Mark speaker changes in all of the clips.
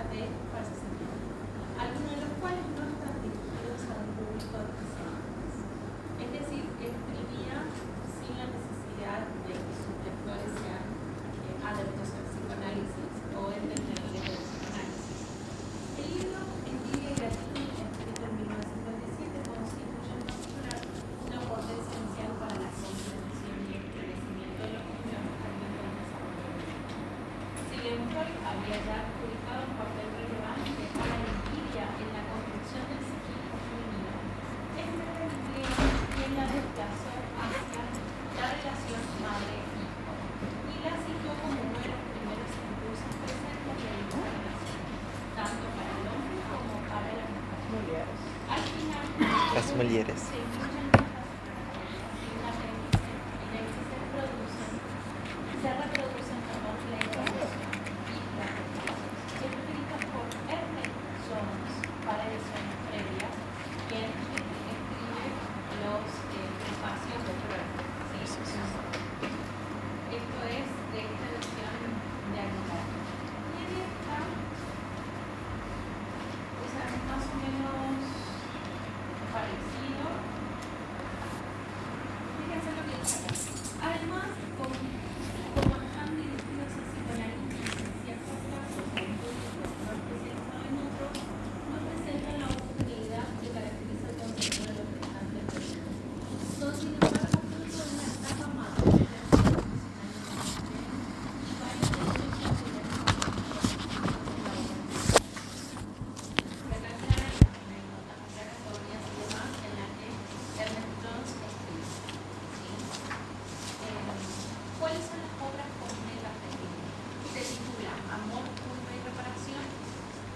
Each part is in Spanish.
Speaker 1: sea, de falsificación, algunos de los cuales no están dirigidos a un público de pacientes. Es decir, escribía sin la necesidad de que sus lectores sean adeptos al psicoanálisis o entendibles del psicoanálisis. El libro En Tibia y Gratis, escrito en 1957, constituye en particular un aporte esencial para la comprensión y el crecimiento de los problemas que alimentan el desarrollo humano. Si bien Freud había ya adjudicado un papel relevante a la envidia en la construcción del psiquismo femenino, este empleo quien la desplazó hacia la relación madre-hijo y la situó como uno de los primeros impulsos presentes de esta relación, tanto para el hombre como para la mujer. Al final,
Speaker 2: Las mulieres.
Speaker 1: se incluyen estas características en el que se reproducen la información y las reflexiones escritas por Ernest Jones para ediciones previas, quien escribe los espacios de Freud. ¿Sí? Esto es de esta edición de Aguilar. Y en esta, o sea, es más o menos parecido. Fíjense lo que dice acá. Además, como están dirigidos a psicoanálisis en ciertos casos, a un público no especializado en otros, no presentan la homogeneidad que caracteriza el concepto de los gestantes femeninos. Son, sin embargo, fruto de una etapa madura de la y varios de ellos se consideran como la cantidad de anécdotas, aclaratorias y demás en la que Ernest Jones escribe. ¿Sí? ¿Cuáles son las obras completas del libro? Se titula Amor, culpa y reparación,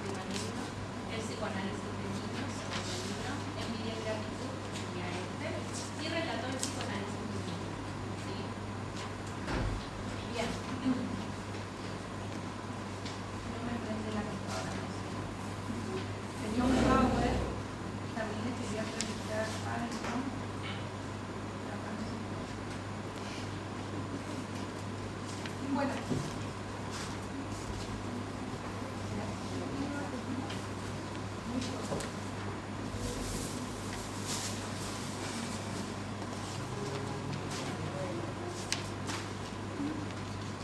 Speaker 1: primer libro, El psicoanálisis de niños, segundo libro, Envidia y gratitud, sería este, y Relato del psicoanálisis de niños. ¿Sí? Bien. No me prende la computadora, no sé.
Speaker 3: Señor Bauer también le quería preguntar algo. Bueno.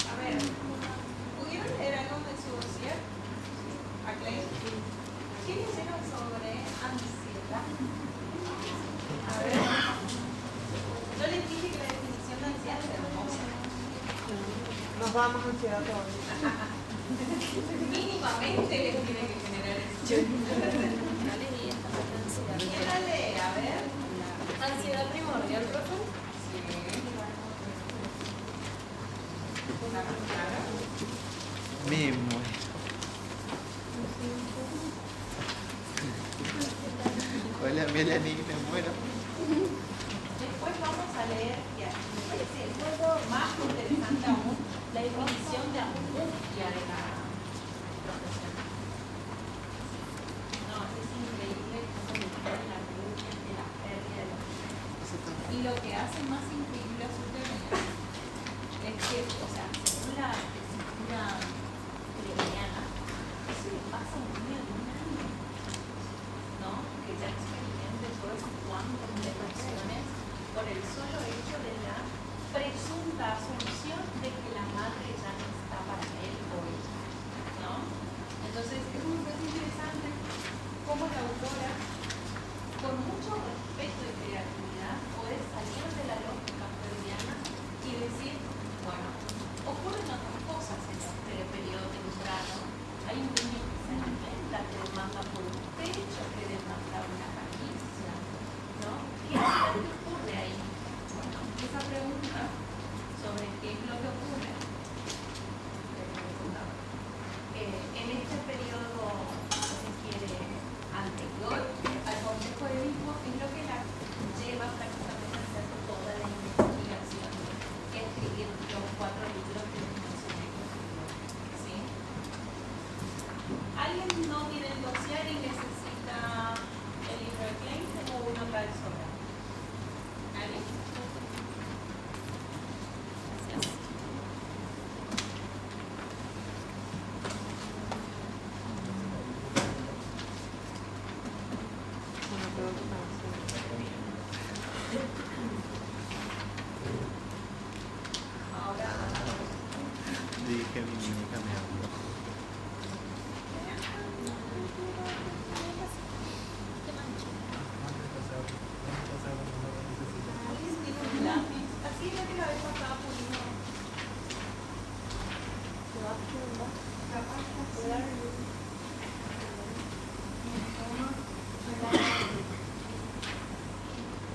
Speaker 1: A ver, ¿pudieron leer algo de su dossier? ¿A Clay? ¿Qué leyeron sobre ansiedad? A ver, yo les dije que la definición de ansiedad es hermosa.
Speaker 3: Nos vamos a ansiedad todavía.
Speaker 1: Mínimamente les tiene que generar eso.
Speaker 4: No leí esta parte de ansiedad.
Speaker 1: ¿Quién la lee? A ver.
Speaker 4: Ansiedad primordial, profe.
Speaker 1: Sí. ¿Está más clara?
Speaker 2: Me muero. Hola, Melanie, me muero.
Speaker 1: Después vamos a leer, y me parece luego más interesante aún, la definición de angustia de la profesión. No, es increíble cómo le ponen la angustia de la pérdida de los hijos. Y lo que hace más increíble a su teoría es que, o sea, según la tesitura freudiana, eso le pasa a un niño de un año, ¿no? Que ya experimente todo ese quantum de emociones por el solo hecho de la presunta asunción de que la madre ya no está para él o ella, ¿no? Entonces, es muy interesante cómo la autora, con mucho respeto y creatividad, puede salir de la lógica freudiana y decir, bueno, ocurren otras cosas en este periodo temprano. Hay un niño que se alimenta, que demanda por un pecho, que demanda una caricia, ¿no? ¿Qué ocurre ahí? Bueno, esa pregunta sobre qué es lo que ocurre en este periodo, si se quiere, anterior al Consejo de Edipo, es lo que la lleva prácticamente a hacer toda la investigación y a escribir los 4 libros que les mencioné. ¿Sí? ¿Alguien no tiene el dossier y necesita el libro de Klein? Tengo uno acá de sobra. ¿Alguien? Gracias.
Speaker 2: que mi muñeca me habló.
Speaker 4: Qué mancha.
Speaker 3: Así es que la vez pasada pudimos.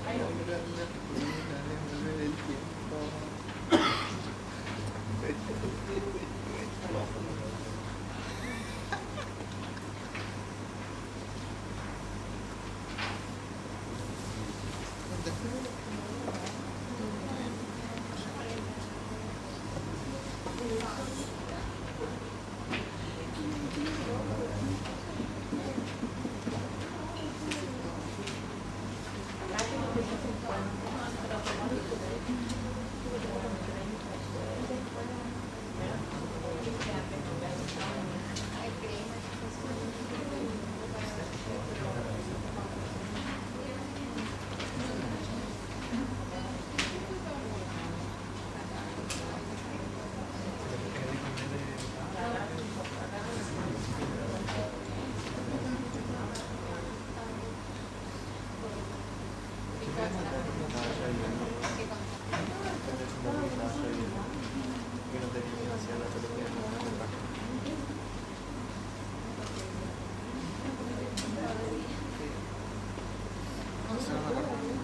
Speaker 2: Ay, no, la rutina de volver el tiempo.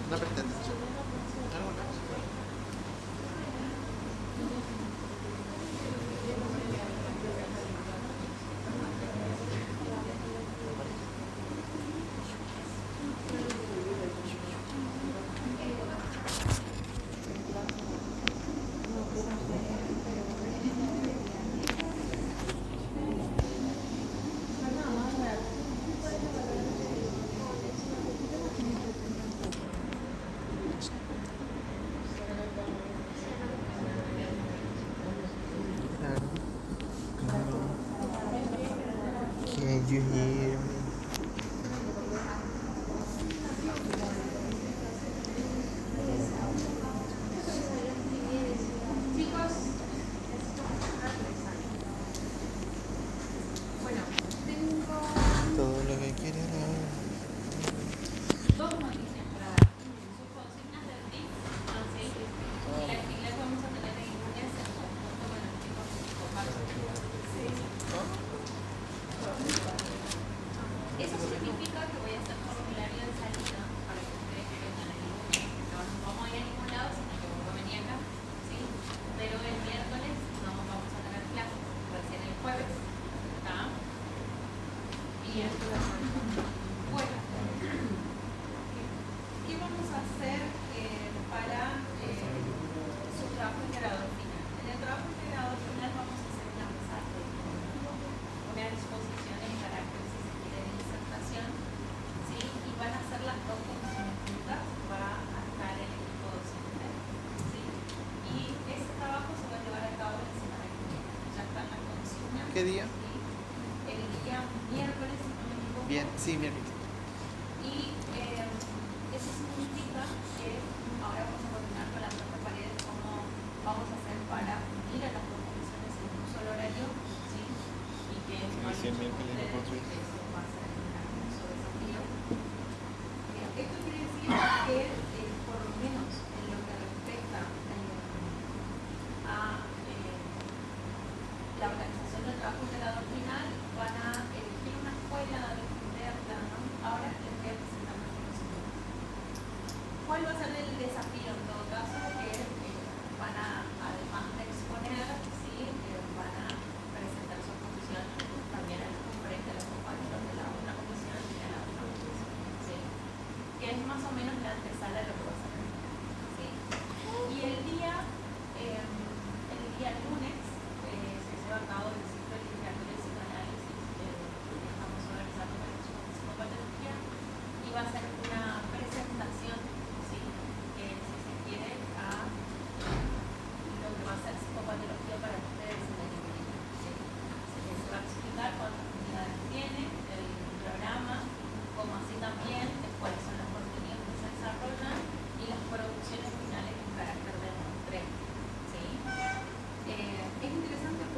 Speaker 2: No presté atención. Can you hear me?
Speaker 3: Chicos, bueno, tengo
Speaker 2: Todo lo que quiere dar.
Speaker 1: Dos noticias para dar. Sus consignas del DIF, así, y la actividad que vamos a tener en lunes en conjunto con los chicos con Marco. Eso significa que voy a hacer formulario de salida para que ustedes vengan el lunes. No nos vamos a ir a ningún lado, sino que vamos a venir acá, ¿sí? Pero el miércoles no vamos a tener clase, recién el jueves, ¿está? Bien. Bueno, ¿qué vamos a hacer para su trabajo integrador final? En el trabajo integrador final vamos a hacer una mesa de una exposición en carácter, si se quiere, de disertación, ¿sí? Y van a ser las dos comisiones juntas, va a estar el equipo docente, ¿sí? Y ese trabajo se va a llevar a cabo la semana que viene. Ya están las consignas.
Speaker 2: ¿Qué día?
Speaker 1: ¿Sí? El día miércoles, si no me equivoco.
Speaker 2: Bien, sí, miércoles.
Speaker 1: Y eso significa que ahora vamos a coordinar con la profe Paredes cómo vamos a hacer para unir a las dos comisiones en un solo horario, ¿sí? Y que no hay
Speaker 2: Sí, el
Speaker 1: mucho
Speaker 2: miércoles no puedo subir.
Speaker 1: eso va a ser un hermoso desafío. Esto quiere decir que por lo menos en lo que respecta a la organización del trabajo integrador final, van a elegir una escuela de interna, ¿no? Ahora les voy a presentar los conocimientos. ¿Cuál va a ser el desafío en todo caso? Que van a, además de exponer, ¿sí? Van a presentar su exposición también a los frente a los compañeros de la otra comisión y a la otra comisión, ¿sí? Que es más o menos la antesala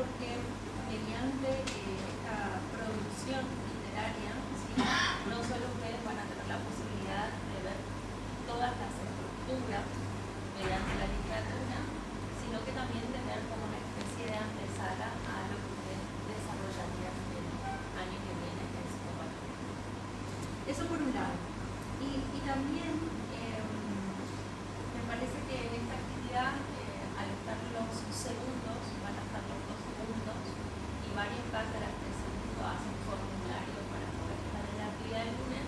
Speaker 1: porque mediante esta producción literaria, ¿sí? No solo ustedes van a tener la posibilidad de ver todas las estructuras mediante la literatura, sino que también tener como una especie de antesala a lo que ustedes desarrollarían el año que viene en psicopatia. Eso por un lado. Y también me parece que en esta actividad, al estar los segundos, van a estar los 2 segundos, y varias cátedras de segundo hacen formulario para poder estar en la actividad del lunes,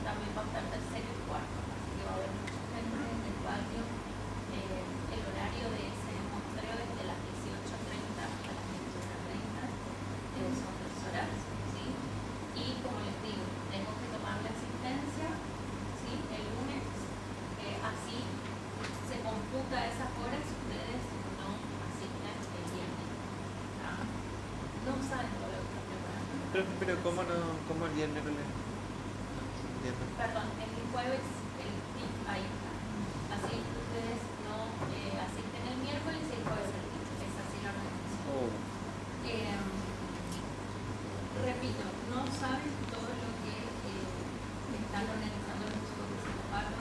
Speaker 1: también va a estar tercero y cuarto, así que va a haber mucha gente en el patio. El horario de ese muestreo es de las 18:30 hasta las 21:30, son 3 horas, ¿sí? Y como les digo, tengo que tomar la asistencia, ¿sí? El lunes, así se computa esas horas y ustedes no asignan el viernes. ¿Ah? No saben todo lo que están preparando.
Speaker 2: Pero ¿cómo el viernes no le...? No entiendo.
Speaker 1: Perdón, el jueves el TIC ahí está. Así ustedes no asisten el miércoles y el jueves el TIC. Es así la organización.
Speaker 2: Oh.
Speaker 1: Repito, no saben todo lo que están organizando los chicos de psicopato.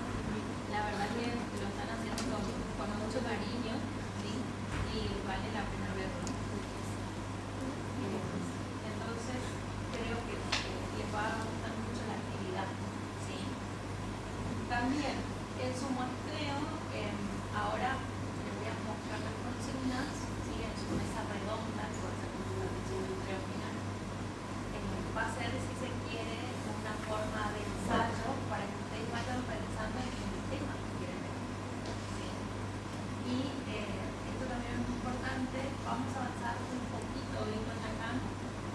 Speaker 1: La verdad que lo están haciendo con mucho cariño, ¿sí? Y vale la pena verlo. Entonces, creo que les va a gustar mucho la actividad, ¿sí? También, en su muestreo, ahora les voy a mostrar las consignas, ¿sí? En su mesa redonda, que va a ser como una muestreo final. Va a ser, si se quiere, una forma de ensayo para que ustedes vayan pensando en el tema que quieren ver, ¿sí? Y esto también es muy importante. Vamos a avanzar un poquito hoy con Lacan.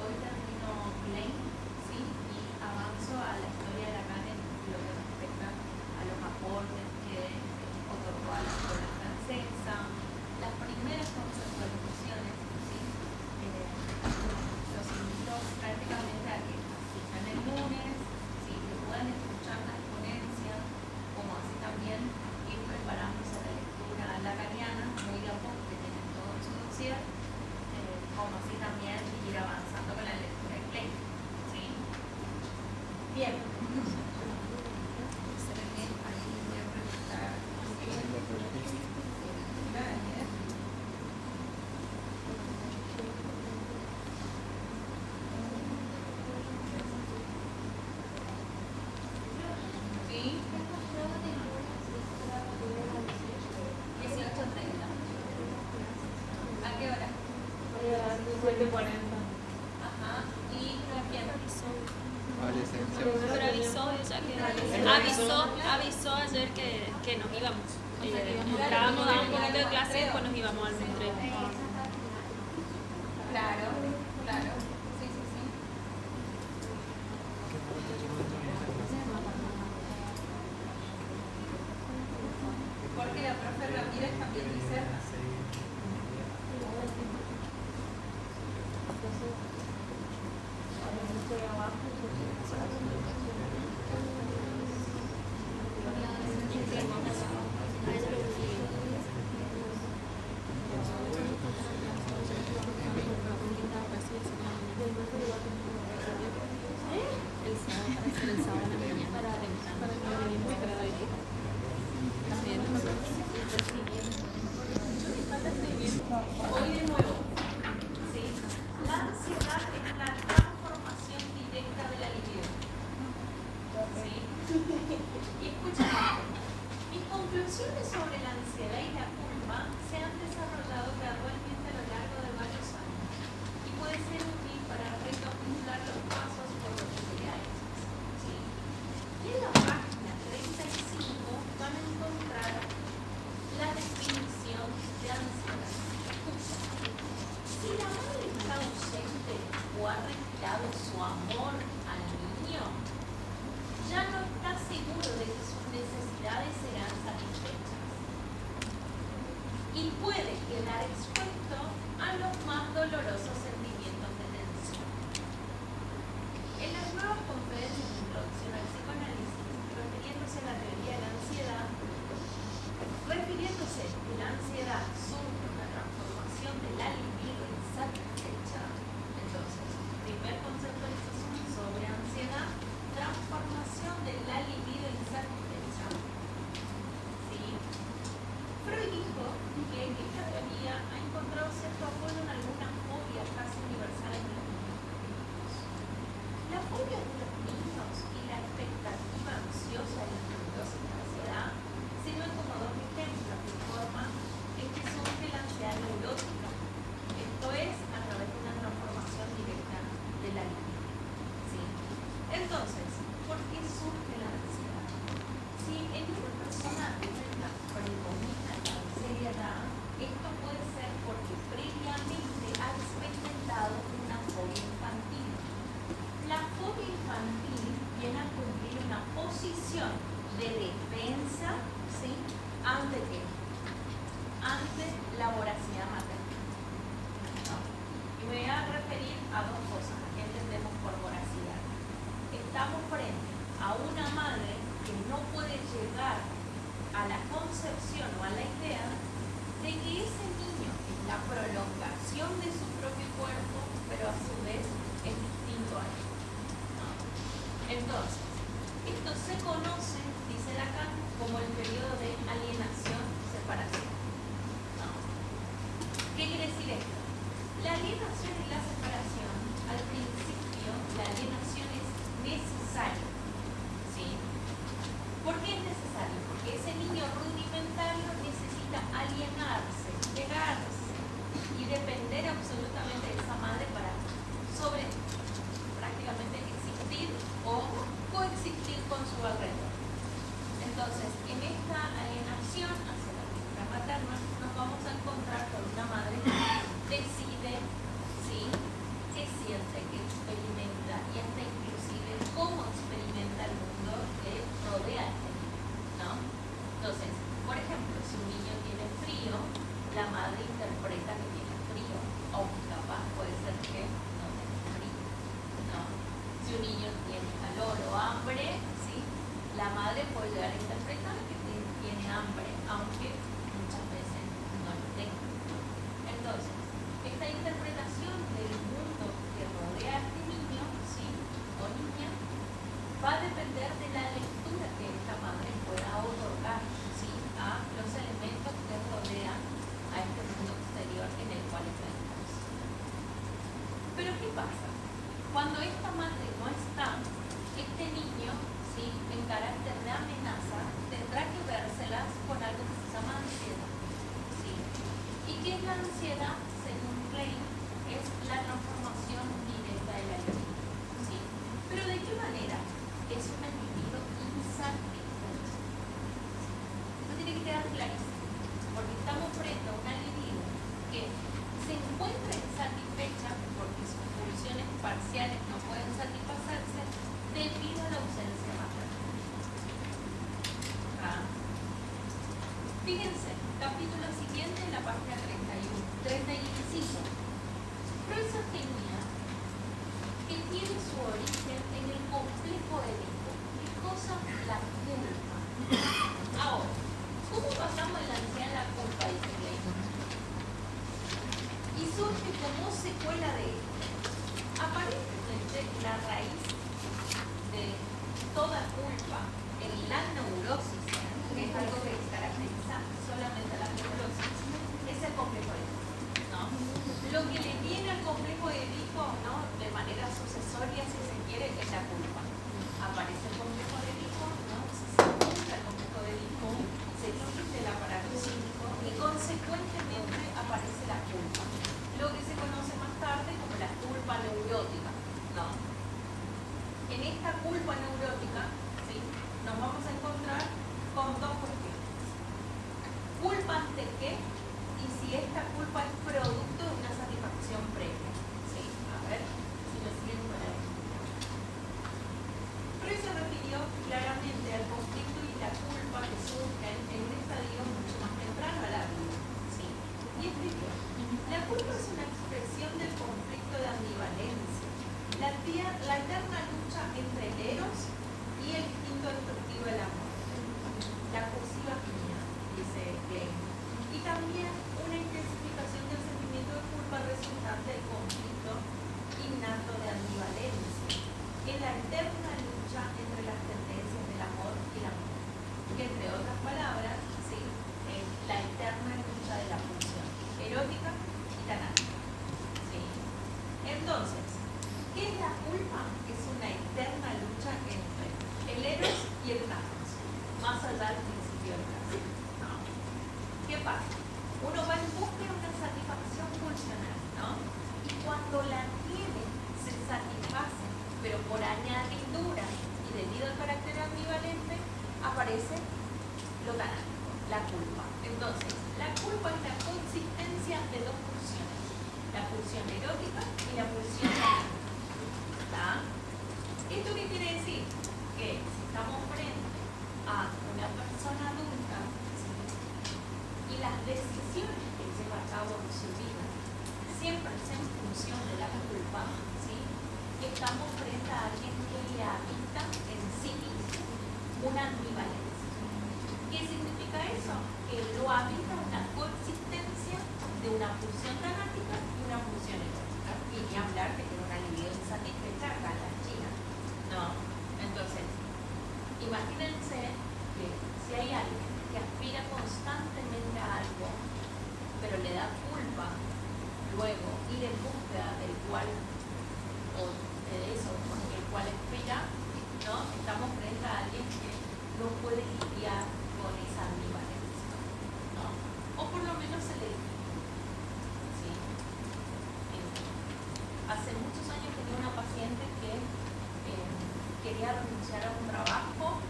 Speaker 1: Hoy termino Blaine, ¿sí? Y avanzo a la historia de Lacan en lo que respecta a los aportes que otorgó a la escuela francesa, las primeras conceptualizaciones, ¿sí? Los invito prácticamente a que asistan el lunes, ¿sí? Que puedan escuchar las ponencias, como así también ir preparándose a la lectura lacaniana, muy de a poco, que tienen todo en su dossier, como así también ir avanzando con la lectura de Klein, ¿sí? Bien. Ahí voy a preguntar. Gracias. ¿Sí? 18:30. ¿A qué hora?
Speaker 4: 17:40.
Speaker 1: Ajá. ¿Y quién?
Speaker 2: Adolescencia.
Speaker 4: Pero avisó ella que avisó ayer que nos íbamos. Entrábamos, dábamos un poquito de clase y después nos íbamos al muestreo.
Speaker 1: Claro, claro. Sí, sí, sí. Porque la profe Ramírez también dice. Hoy de nuevo, ¿sí? La ansiedad es la transformación directa de la libido, ¿sí? Y escuchen esto. Mis conclusiones sobre la ansiedad y la culpa se han desarrollado gradualmente a lo largo de varios años y puede ser útil para recapitular los pasos por los que se ha hecho, ¿sí? Y en la página 35 van a encontrar la definición de ansiedad. Si la madre está ausente o ha retirado su amor al niño, ya no está seguro de que sus necesidades serán satisfechas y puede quedar expuesto a los más dolorosos sentimientos de tensión. En las nuevas conferencias de introducción al psicoanálisis, refiriéndose a la teoría de la ansiedad, refiriéndose que la ansiedad surge una transformación de la libido en satisfacción, Entonces, esto se conoce, dice Lacan, como el periodo de alienación-separación. ¿No? ¿Qué quiere decir esto? La alienación y la separación, al principio, la alienación es necesaria. ¿Sí? ¿Por qué es necesario? Porque ese niño rudimentario necesita alienarse, pegarse y depender absolutamente de esa madre para prácticamente existir o coexistir con su alrededor. Entonces, en esta alienación hacia la figura materna nos vamos a encontrar con una madre que decide, ¿sí?, qué siente, qué experimenta y hasta inclusive cómo experimenta el mundo que rodea a este niño, ¿no? Entonces, por ejemplo, si un niño tiene frío, la madre interpreta que tiene frío, o capaz puede ser que no tiene frío, ¿no? Si un niño tiene calor o hambre, ¿sí?, la madre puede llegar a interpretar que tiene hambre, aunque muchas veces no lo tenga. Entonces, esta interpretación del mundo que rodea a este niño, ¿sí?, o niña, va a depender de la lectura que esta madre pueda otorgar, ¿sí?, a los elementos que rodean a este mundo exterior en el cual está inmerso. Pero ¿qué pasa? Cuando esta madre no está, este niño, ¿sí?, en carácter de amenaza, tendrá que vérselas con algo que se llama ansiedad, ¿sí? ¿Y qué es la ansiedad? Según Klein, es la transformación directa de la vida, ¿sí? Pero ¿de qué manera? Es un individuo insatisfecho. Eso tiene que quedar clarísimo, porque estamos frente a una individuo que se encuentra insatisfecha porque sus funciones parciales no pueden satisfacerse debido a la ausencia materna. Fíjense, capítulo siguiente, en la página 35. Freud sostenía que tiene su origen en el complejo Edipo. ¿Qué cosa? La culpa. Ahora, ¿cómo pasamos de la ansiedad a la culpa? Dice Klein. Y surge como secuela de esto. Aparentemente, la raíz de toda culpa en la neurosis, que es algo que caracteriza solamente a la neurosis, es el complejo de Edipo, ¿no? Lo que le viene al complejo de Edipo, ¿no?, de manera sucesoria, si se quiere, es la culpa. Aparece el complejo de Edipo, ¿no?, se junta el complejo de Edipo, se existe el aparato psíquico y consecuentemente aparece la culpa, lo que se conoce más tarde como la culpa neurótica, ¿no? En esta culpa neurótica, ¿sí?, nos vamos a encontrar con dos cuestiones. ¿Culpa ante qué? Y si esta culpa es producto de una satisfacción previa, ¿sí? A ver si me siguen con la explicación. Freud se refirió claramente al conflicto y la culpa que surgen en un estadio mucho más temprano a la vida, ¿sí? Y escribió: la culpa es una expresión del conflicto de ambivalencia, la eterna lucha entre el eros y el instinto destructivo del amor, la cursiva mía, dice Klein, y también una intensificación del sentimiento de culpa resultante del conflicto innato de ambivalencia, en la eterna lucha entre las tendencias del amor y la muerte, que entre otras palabras, ¿sí?, es la eterna lucha de la pulsión erótica y tanática, ¿sí? Entonces, ¿qué es la culpa? Es una eterna lucha entre el eros y el thanatos, más allá del principio del caso, ¿no? ¿Qué pasa? Uno va en busca de una satisfacción pulsional, ¿no? Y cuando la tiene, se satisface, pero por añadidura y debido al carácter ambivalente, aparece lo tanático, la culpa. Entonces, la culpa es la consistencia de dos pulsiones, la pulsión erótica y la pulsión tanática. ¿Esto qué quiere decir? Que si estamos frente a una persona adulta, ¿sí?, y las decisiones que lleva a cabo en su vida siempre es en función de la culpa, ¿sí?, estamos frente a alguien que le habita en sí mismo una ambivalencia. ¿Qué significa eso? Que lo habita una coexistencia de una pulsión tanática y una pulsión erótica. Y ni hablar de que una libido insatisfecha acá en la China, ¿no? Entonces, cual, o de eso, por el cual espera, ¿no? Estamos frente a alguien que no puede lidiar con esa ambivalencia, ¿no? O por lo menos se le dificulta, ¿sí? Hace muchos años tenía una paciente que quería renunciar a un trabajo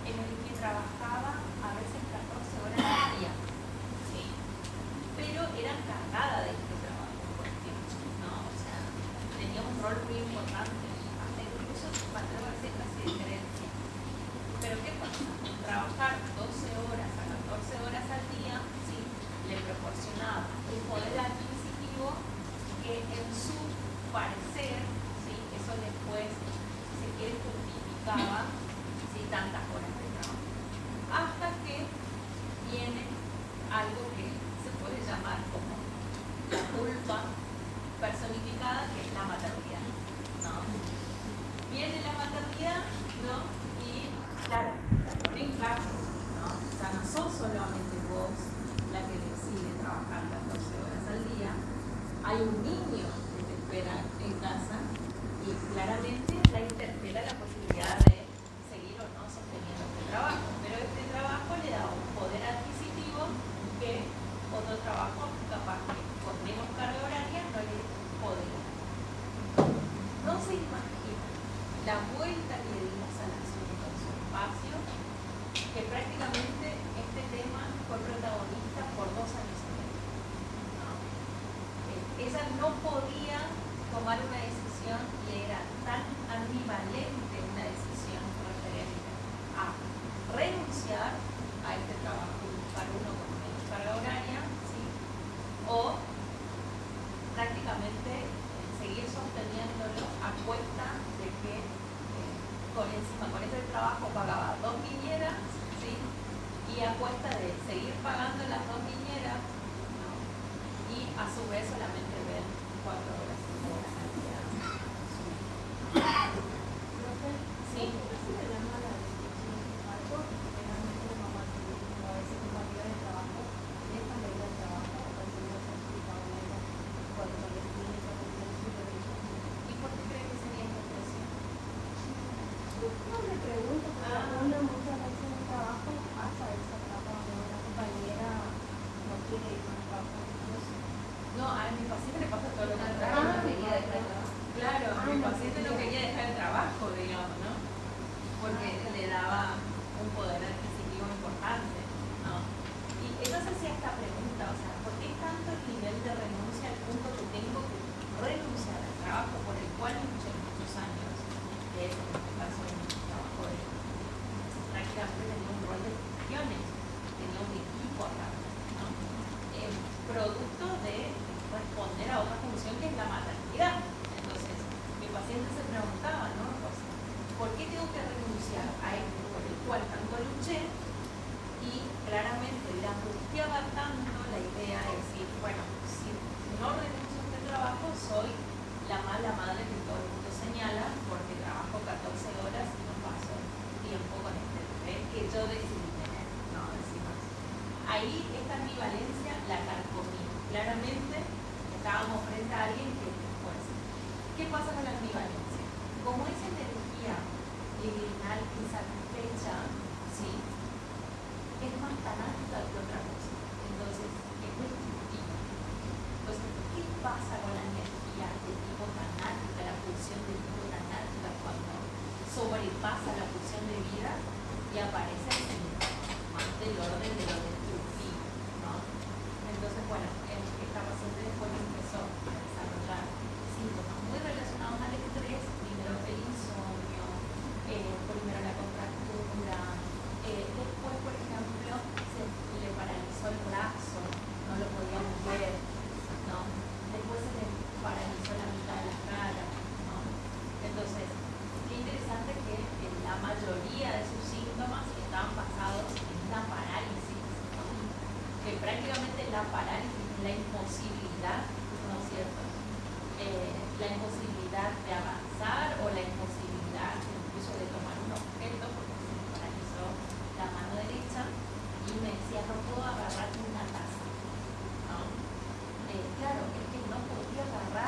Speaker 1: en el que trabajaba a veces 14 horas al día, ¿sí? Pero era encargada de este trabajo, por ejemplo, ¿no? O sea, tenía un rol muy importante, hasta incluso para veces casi de gerencia. Pero ¿qué pasa? Trabajar 12 horas a 14 horas al día, ¿sí? Le proporcionaba un poder adquisitivo que en su parecer, ¿sí? Eso después, si se quiere, justificaba, ¿sí? Tantas horas de trabajo. Hasta que viene algo que se puede llamar como la culpa personificada, que es la maternidad, ¿no? Viene la maternidad, ¿no? Y claro, la pone en casa, ¿no? O sea, no sos solamente vos la que decide trabajar 14 horas al día. Hay un niño que te espera en casa y claramente la interpela la posibilidad de seguir o no sosteniendo este trabajo. Pero este trabajo le da un poder adquisitivo que otro trabajo capaz que con menos carga horaria no le podría. No se imagina la vuelta que le dimos al asunto en su espacio, que prácticamente este tema fue protagonista por 2 años y medio, ¿no? Ella no podía tomar una decisión y era tan ambivalente una decisión referente a renunciar a este trabajo y buscar uno con menos carga horaria, ¿sí? O prácticamente seguir sosteniéndolo a cuesta de que con ese trabajo pagaba 2 niñeras, ¿sí? Y a cuesta de seguir pagando las 2 niñeras, ¿no? Y a su vez solamente ver 4 horas al día. Sí.
Speaker 3: ¿Qué se le llama la descripción de trabajo? Generalmente la mamá tiene a veces compañía de trabajo, dejan de ir al trabajo o cuando no se explica a uno cuando les tiene que hacer supervisión.
Speaker 1: ¿Y por qué cree que sería esta expresión?
Speaker 3: No me pregunto, porque uno muchas veces en el trabajo pasa esa etapa donde una compañera no quiere ir al trabajo.
Speaker 1: No, a mi paciente le pasa todo lo contrario.
Speaker 3: Ah,
Speaker 1: No quería dejar el trabajo. Claro, mi paciente no quería dejar el trabajo, digamos, ¿no? Porque le daba un poder adquisitivo importante, ¿no? Y entonces hacía esta pregunta, o sea, ¿por qué tanto el nivel de renuncia al punto que tengo que renunciar al trabajo por el cual luché muchos años? Que es, en este caso, un trabajo de prácticamente tenía un rol de gestiones, tenía un equipo acá, ¿no? Producto de responder a otra función que es la maternidad. Entonces, mi paciente se preguntaba, ¿no? O sea, ¿por qué tengo que renunciar a esto por el cual tanto luché? Y claramente le angustiaba tanto la idea de decir, bueno, si no renuncio a este trabajo, soy la mala madre que todo el mundo señala porque trabajo 14 horas y no paso tiempo con este bebé que yo decidí tener, ¿no? Decimos. Ahí esta ambivalencia la carcomí. Claramente estábamos frente a alguien que después. ¿Qué pasa con la ambivalencia? Como esa energía libidinal insatisfecha, ¿sí? Es más tanática que otra cosa. Entonces, es muy distintiva. Entonces, ¿qué pasa con la energía de tipo tanática, la pulsión de tipo tanática cuando sobrepasa la pulsión de vida y aparece más del orden de lo destructivo, ¿no? Entonces, bueno, esta paciente después empezó a desarrollar síntomas muy relacionados al estrés, primero el insomnio, primero la contractura, después, por ejemplo, se le paralizó el brazo, no lo podía mover, ¿no? Después se le paralizó la mitad de la cara, ¿no? Entonces, qué interesante que la mayoría de sus síntomas estaban basados en una parálisis, ¿no? Que prácticamente la parálisis es la imposibilidad, ¿no es cierto? La imposibilidad de avanzar o la imposibilidad incluso de tomar un objeto porque se me paralizó la mano derecha y me decía no puedo agarrar una taza, ¿no? Claro, es que no podía agarrar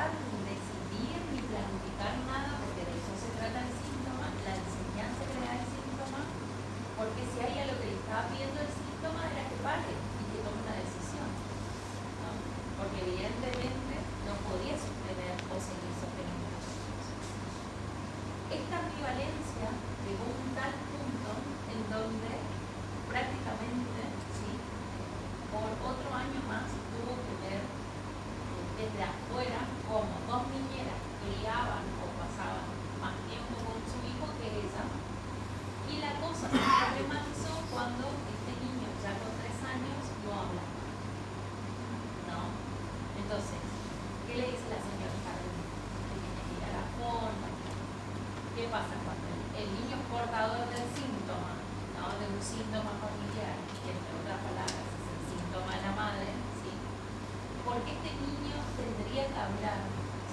Speaker 1: desde afuera como dos niñeras criaban o pasaban más tiempo con su hijo que ella. Y la cosa se problematizó cuando este niño, ya con 3 años, no habla. ¿No? Entonces, ¿qué le dice la señora Carmen? Que tiene que ir a la forma. ¿Qué pasa cuando el niño es portador del síntoma, ¿no? De un síntoma familiar, que entre otras palabras es el síntoma de la madre, ¿sí? Porque este niño tendría que hablar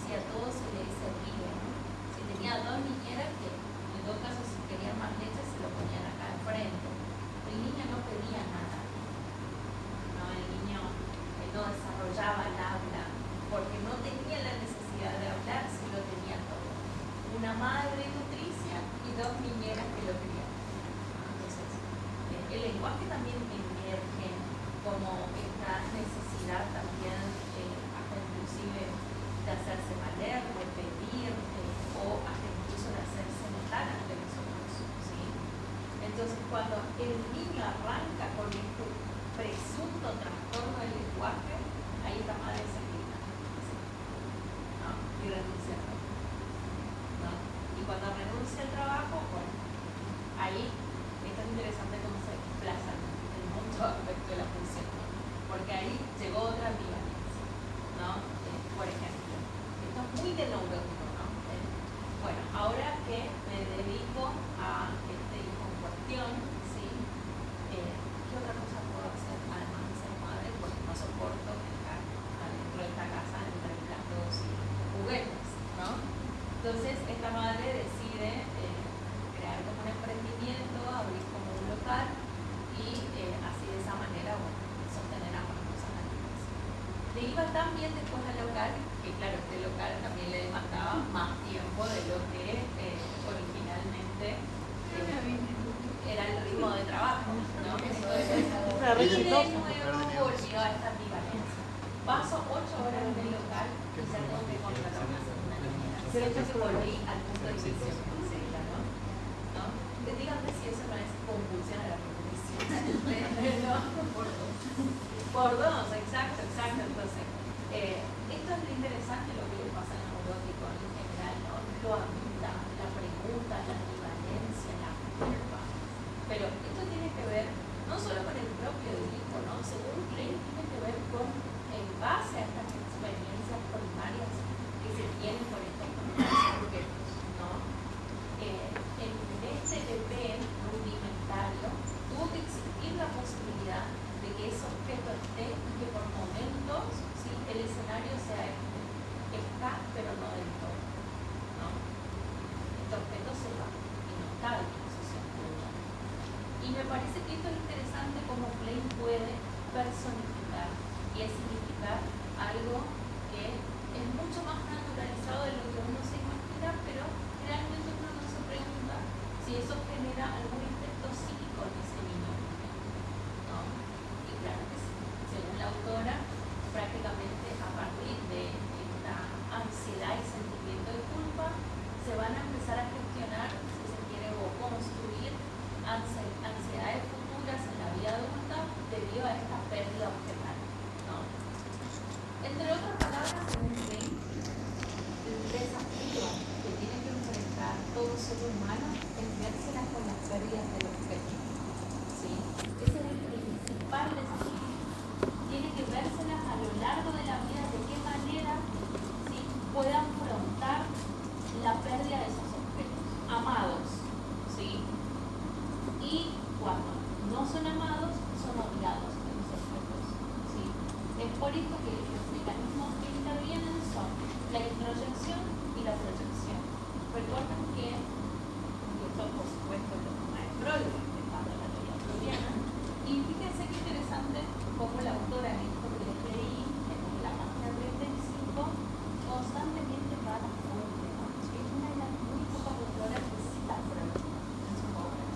Speaker 1: si a todos se le servía, ¿no? Si tenía 2 niñeras que en todo caso si querían más leche se lo ponían acá enfrente. El niño no pedía nada, ¿no? El niño no desarrollaba el habla porque no tenía la necesidad de hablar, si lo tenía todo. Una madre nutricia y 2 niñeras que lo crían. Entonces, el lenguaje también emerge como esta necesidad también, hasta inclusive de hacerse valer, de pedir, o hasta incluso de hacerse notar ante nosotros, ¿sí? Entonces, cuando el niño arranca con este presunto trastorno del lenguaje, ahí esta madre se quita, ¿sí? ¿No? Y renuncia al trabajo, ¿no? Y cuando renuncia al trabajo, bueno, ahí esto es interesante cómo se desplaza el mundo respecto de la función, ¿no? Porque ahí llegó otra ambivalencia, ¿no? Por ejemplo, esto es muy de neurótico, ¿no? Bueno, ahora que me dedico a este hijo en cuestión, ¿sí? ¿Qué otra cosa puedo hacer además de ser madre? Porque no soporto estar adentro de esta casa entre platos y juguetes, ¿no? Entonces esta madre decide crear como un emprendimiento, abrir como un local y así de esa manera, bueno, sostener ambas cosas a la vez. Le iba tan bien después al local que claro, este local también le demandaba más tiempo de lo que originalmente era el ritmo de trabajo, ¿no? Entonces, y de nuevo volvió a esta ambivalencia. Paso 8 horas en el local y ya tengo que contratar una segunda niñera. Siento que volví al punto de inicio enseguida, ¿no? Díganme si eso no es compulsión a la repetición. ¿No? Por dos, exacto. Entonces, esto es lo interesante, lo que le pasa al neurótico en general, ¿no? La pregunta, la ambivalencia, la culpa. Pero esto tiene que ver no solo con el propio hijo, ¿no? Según Klein, tiene que ver con, en base a estas experiencias primarias que se tienen con estos sujetos, ¿no? En este bebé rudimentario tuvo que existir la posibilidad de que ese objeto esté y que por momentos, ¿sí? El escenario sea este. Está, pero no del todo, ¿no? Este objeto se va y no está en la posición actual. Y me parece que esto es interesante como Klein puede personificar y significar algo que es mucho más naturalizado de lo que uno se imagina, pero realmente uno no se pregunta si eso genera algún efecto psíquico en ese niño, ¿no? Y claro que sí. Según la autora, prácticamente a partir de esta ansiedad y sentimiento de culpa se van a empezar a gestionar, si se quiere, o construir ansiedades futuras en la vida adulta debido a esta pérdida objetal, ¿no? Entre otras palabras, el desafío que tiene que enfrentar todo ser humano es vérselas con las pérdidas del objeto, ¿sí? Ese es el principal desafío. Tiene que vérselas a lo largo de la vida, de qué manera, ¿sí? Puedan afrontar la pérdida de esos objetos amados, ¿sí? Y cuando no son amados, son odiados de los objetos, ¿sí? Es por esto que los mecanismos que intervienen son la introyección y la proyección. Recuerden que, y esto por supuesto lo toma de Freud, respetando la teoría freudiana, y fíjense qué interesante cómo la autora en esto que les leí, en la página 35, constantemente va a la fuente, ¿no? Es una de las muy pocas autoras que cita a Freud en sus obras,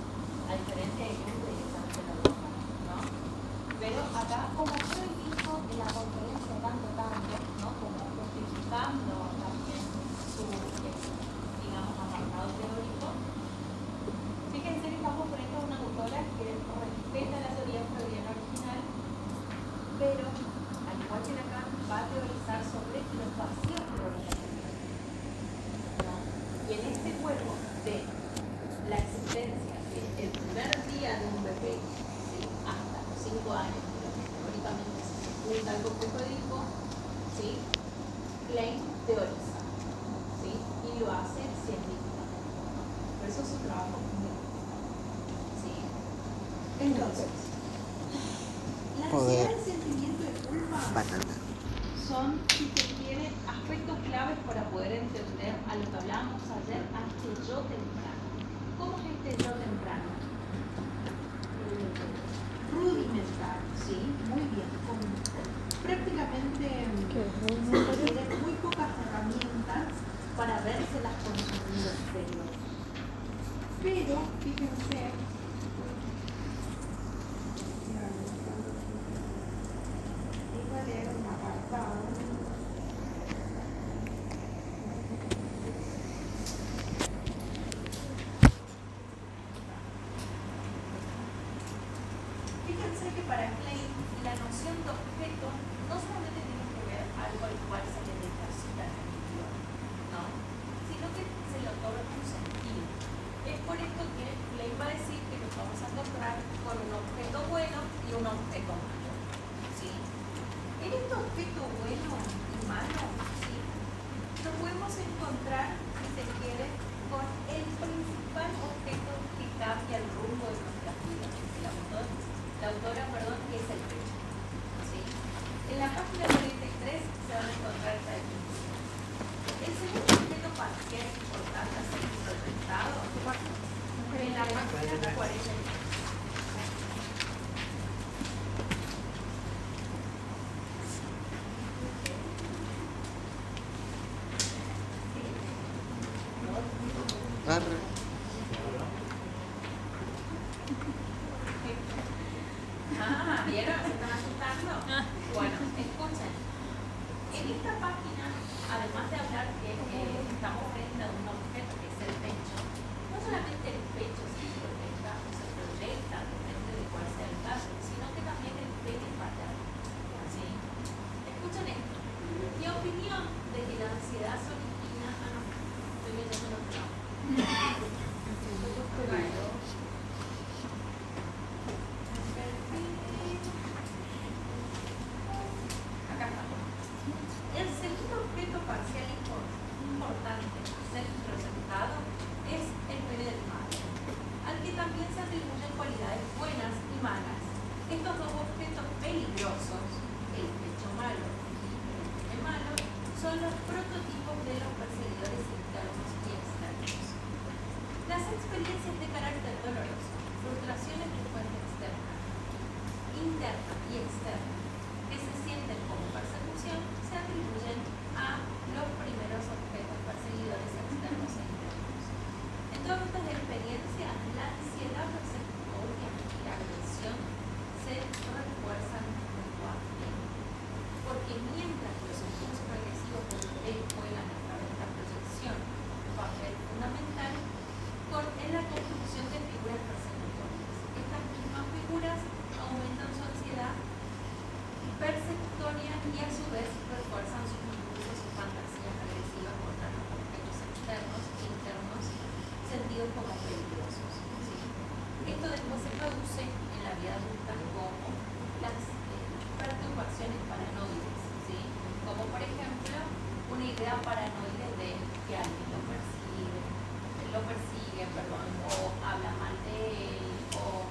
Speaker 1: a diferencia de Jung, directamente la toma, ¿no? Pero acá, como Freud dijo en la conferencia tanto, ¿no? Como justificando también su, digamos, apartado teórico, fíjense que estamos frente a una autora que respeta la teoría freudiana original, pero al igual que Lacan va a teorizar sobre los Klein teoriza, ¿sí? Y lo hace científicamente. Por eso su trabajo es muy bueno, ¿sí? Entonces, la ansiedad y el sentimiento de culpa son, si se quiere, aspectos claves para poder entender a lo que hablábamos ayer, a este yo temprano. ¿Cómo es este yo temprano? Rudimental, ¿sí? Muy bien. Con prácticamente tiene muy pocas herramientas para vérselas con su mundo exterior. Pero, fíjense, iba a leer un apartado. Fíjense que para Klein la noción de objeto no solamente tiene que ver algo al cual se le deposita la actividad, ¿no? Sino que se le otorga un sentido. Es por esto que Klein va a decir que nos vamos a encontrar con un objeto bueno y un objeto malo, ¿sí? En este objeto bueno y malo, ¿sí? Nos podemos encontrar, si se quiere, con el principal objeto que cambia el rumbo de nuestras vidas. La autora, que es el pecho, ¿sí? En la página 43 se van a encontrar esta definición. El segundo objeto parcial importante a ser interpretado en la página 43. ¿Vieron? ¿Se están asustando? Bueno, escuchen. En esta página, además de hablar que estamos frente a un objeto que es el pecho, no solamente el pecho se proyecta o se proyecta, depende de cuál sea el caso, sino que también el pene paterno. ¿Sí? Escuchen esto. Mi opinión de que la ansiedad se origina... no, estoy leyendo lo que no. El segundo objeto parcial importante a ser proyectado es el pene del padre, al que también se atribuyen cualidades buenas y malas. Estos dos objetos peligrosos, el pecho malo y el pene malo, son los prototipos de los perseguidores internos y externos. Las experiencias de carácter doloroso, frustraciones de fuente externa, interna y externa, que se sienten como persecución, se atribuyen a los primeros objetos perseguidores externos e internos. En todas estas experiencias, la ansiedad persecutoria y la agresión se refuerzan mutuamente, porque mientras los impulsos agresivos juegan a través de la proyección un papel fundamental en la construcción de figuras persecutorias. Estas mismas figuras aumentan su ansiedad persecutoria y a su vez refuerzan sus impulsos y fantasías agresivas contra los objetos externos e internos sentidos como peligrosos, ¿sí? Esto después se traduce en la vida adulta como las perturbaciones paranoides, ¿sí? Como por ejemplo una idea paranoide de que alguien lo persigue, o habla mal de él, o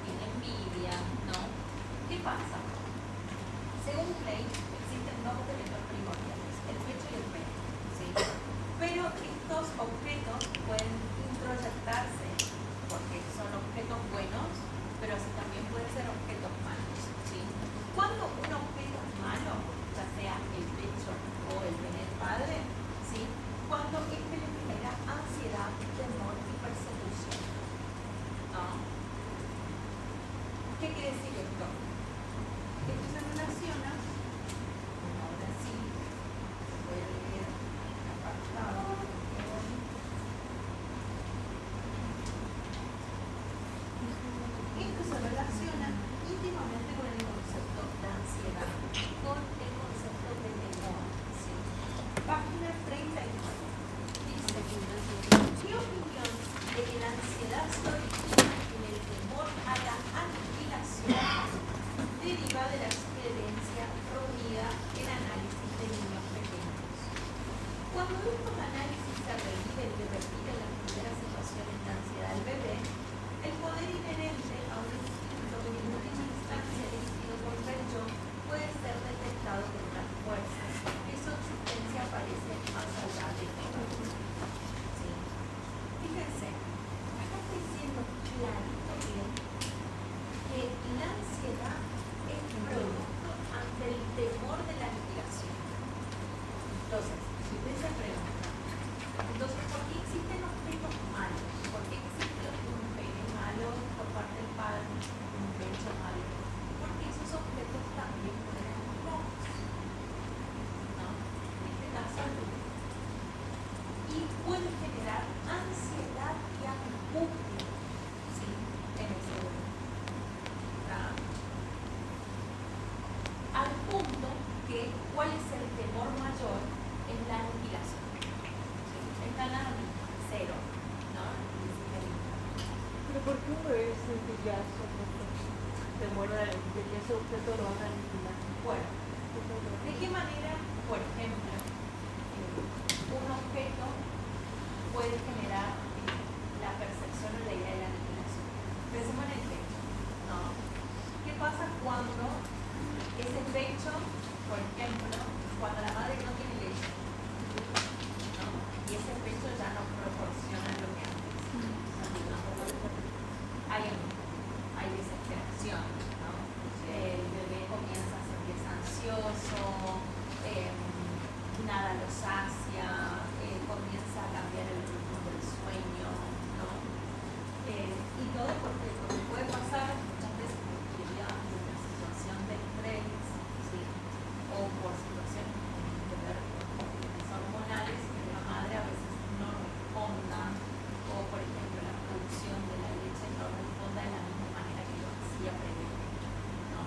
Speaker 1: tiene envidia, ¿no? ¿Qué pasa? Según Klein, existen dos objetos primordiales, el pecho y el pene, ¿sí? Pero estos objetos pueden introyectarse porque son objetos buenos, pero así también pueden ser objetos malos, ¿sí? Cuando un objeto es malo, ya sea el pecho o el pene del padre, ¿sí? Cuando este le genera ansiedad, temor y persecución, ¿no? ¿Qué quiere decir esto? Esto se relaciona, ahora sí, voy a leer el apartado. Esto se relaciona íntimamente con el concepto de ansiedad, con el concepto de temor, ¿sí? Página 39. Dice, ¿qué opinión de que la ansiedad se origina en el temor a la aniquilación deriva de la experiencia reunida en análisis de niños pequeños? Cuando estos análisis se repiten y repiten las primeras situaciones de ansiedad del bebé, el poder inherente a un instinto que en última instancia elegido por pecho puede ser detectado con una fuerza, que su existencia parece más saludable que otra. ¿Sí? Fíjense, acá está diciendo clarito bien que la ansiedad es producto ante el temor de la aniquilación. Entonces, si usted se pregunta, entonces, ¿por qué existen objetos malos? ¿Por qué existe un pene malo por parte del padre, un pecho malo? Porque esos objetos también pueden ser rojos, ¿no? En este caso, el bebé. Y pueden generar ansiedad y angustia, ¿sí? En ese bebé. ¿Verdad? Al punto que, ¿cuál es el temor mayor? Es la aniquilación. ¿Sí? Está en la misma, cero, ¿no?
Speaker 3: Pero ¿por qué un bebé siente ya temor de que ese objeto lo van a aniquilar?
Speaker 1: Bueno, ¿de qué manera, por ejemplo, un objeto puede generar la percepción o la idea de la aniquilación? Pensemos en el pecho, ¿no? ¿Qué pasa cuando ese pecho, por ejemplo, cuando la madre no tiene leche, ¿no? Y ese pecho ya no proporciona lo que antes? Hay desesperación, ¿no? El bebé comienza a sentirse ansioso, nada lo sacia, comienza a cambiar el ritmo del sueño, ¿no? Y todo porque puede pasar muchas veces por una situación de estrés, ¿sí? O por situaciones que tienen que ver con cuestiones hormonales que la madre a veces no responda, o por ejemplo la producción de la leche no responda de la misma manera que lo hacía previamente, ¿no?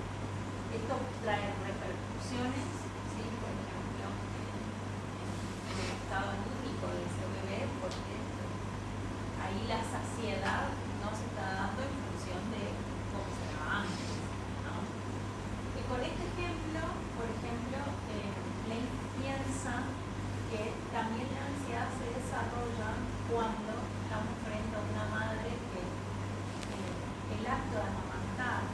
Speaker 1: Esto trae repercusiones, ¿sí? Por ejemplo, en el estado anímico de ese bebé, porque ahí la saciedad no se está dando en función de cómo se daba antes, ¿no? Y con este ejemplo, por ejemplo, Klein piensa que también la ansiedad se desarrolla cuando estamos frente a una madre que el acto de amamantar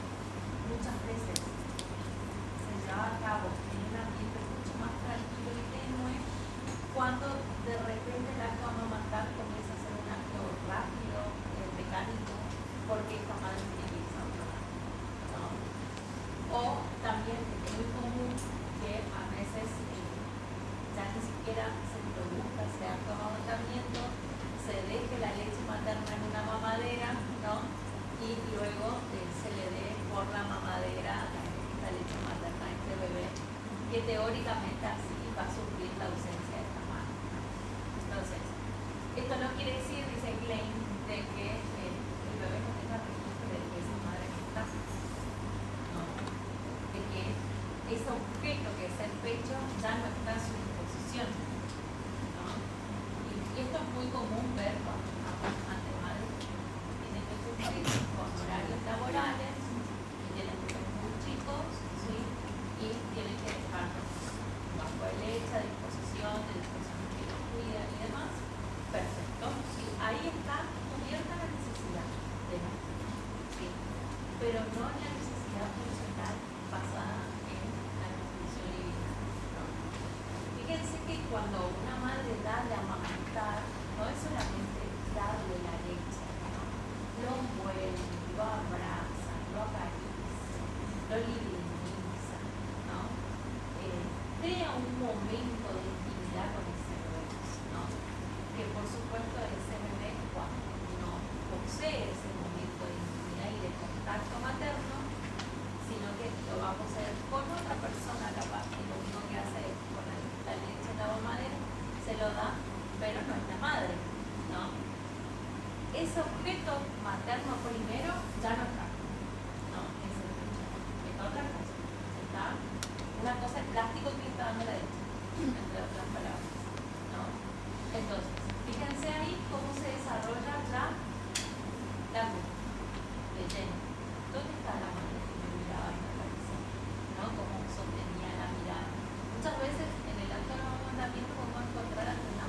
Speaker 1: muchas veces se lleva a cabo en un ambiente mucho más tranquilo y tenue, cuando de repente el acto de amamantar comienza a ser un acto rápido, mecánico, porque esta madre tiene que irse a otro lado, ¿no? O también es muy común que a veces ya ni siquiera se produzca ese acto de amamantamiento, se deje la leche materna en una mamadera, ¿no? Y luego se le dé por la mamadera esta leche materna a este bebé, que teóricamente así va a sufrir la ausencia de esta madre. Entonces, esto no quiere decir, dice Klein, de que el bebé no tenga registro de que esa madre no está, ¿no? De que ese objeto que es el pecho ya no está a su disposición, ¿no? Y esto es muy común ver cuando ante madres que tienen que cumplir con horarios laborales, y tienen hijos muy chicos, ¿sí? Y tienen que dejar bajo de leche a disposición de las personas que los cuidan y demás. Perfecto, ¿sí? Ahí está cubierta la necesidad de la mujer, ¿sí? Pero no la necesidad funcional basada en la nutrición libiana, ¿no? Fíjense que cuando una madre da de amamantar, no es solamente darle la leche, ¿no? Lo envuelve, lo abraza, lo acaricia, lo liviniza, ¿no? Crea un momento de intimidad con ese bebé, ¿no? Que por supuesto ese bebé, cuando no posee ese momento de intimidad y de contacto materno, sino que lo va a poseer con otra persona capaz, y lo único que hace es con la leche en la mamadera, se lo da, pero no es la madre, ¿no? Ese objeto materno primero ya no está, ¿no? Es el pecho, es otra cosa, está una cosa de plástico que está dando la leche, entre otras palabras, ¿no? Entonces, fíjense ahí cómo se desarrolla ya la luz de lleno. ¿Dónde está la madre que me miraba y me parecía? ¿No? Cómo sostenía la mirada. Muchas veces en el acto de amamantamiento podemos encontrar ante una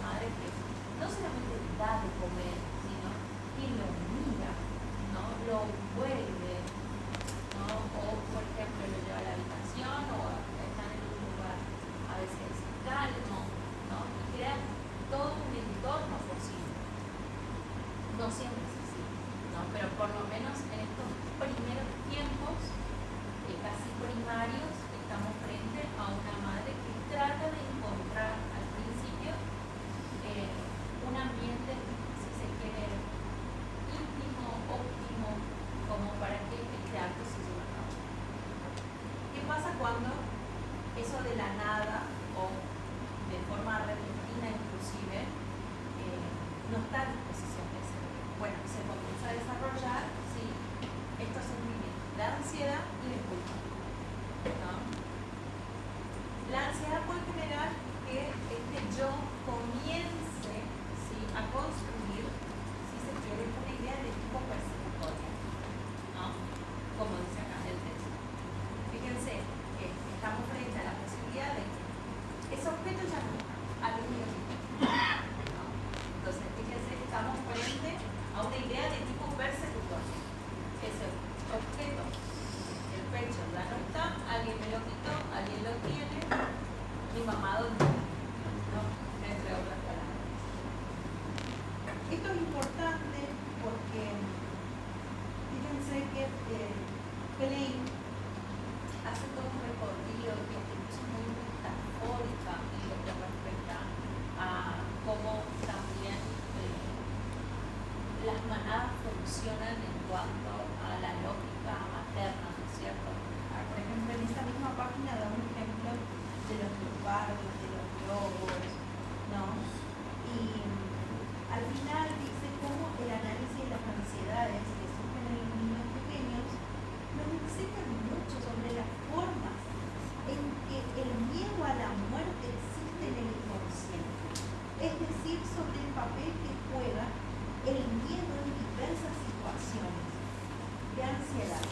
Speaker 1: cuanto a la lógica materna, ¿no es cierto?
Speaker 3: Por ejemplo, en esta misma página da un ejemplo de los leopardos, de los lobos, ¿no? Y al final dice cómo el análisis de las ansiedades que surgen en los niños pequeños nos enseñan mucho sobre las formas en que el miedo a la muerte existe en el inconsciente. Es decir, sobre el papel que juega el miedo en diversas situaciones de ansiedad.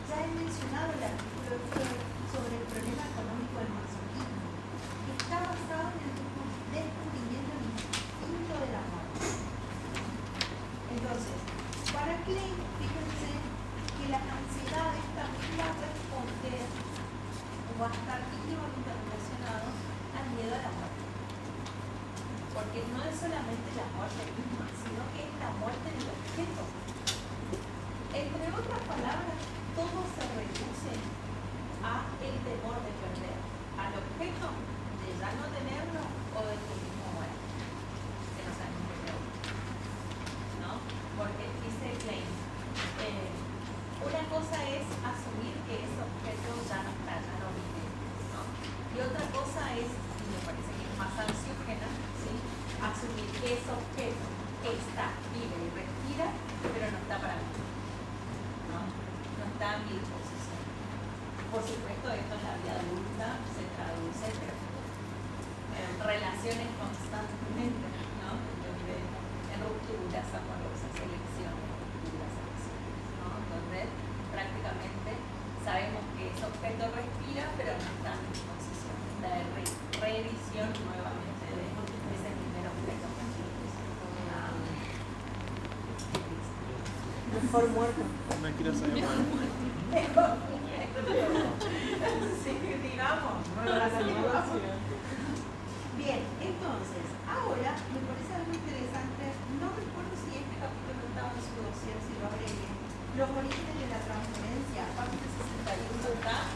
Speaker 3: Ya he mencionado el artículo de Freud sobre el problema económico del masoquismo, que está basado en el descubrimiento del instinto de la muerte. Entonces, para Klein, fíjense que las ansiedades también van a responder o va a estar íntimamente relacionado al miedo a la muerte. Porque no es solamente la muerte misma, sino que es la muerte del objeto. Entre otras palabras, todo se reduce a el temor de perder, al objeto de ya no tenerlo o de que mismo muera, que no sabemos qué peor, ¿no? Porque dice Klein, una cosa es asumir que ese objeto ya no está, ya no vive, ¿no? Y otra cosa es, y me parece que es más ansiógena, ¿sí? Asumir que ese objeto está, vive y respira, pero no está para mí, ¿no? No está a mi disposición. Por supuesto, esto en la vida adulta se traduce en relaciones constantemente, ¿no? Entonces, en rupturas amorosas, elecciones, ¿no? Entonces, prácticamente sabemos que ese objeto respira, pero no está en disposición. La reedición nuevamente de ese primer objeto.
Speaker 5: Mejor muerto.
Speaker 2: No quiero saber más.
Speaker 3: Sí, digamos. Bien, entonces, ahora me parece algo interesante, no recuerdo si este capítulo estaba en su dossier, si lo abrevié, los orígenes de la transferencia, página 61 está.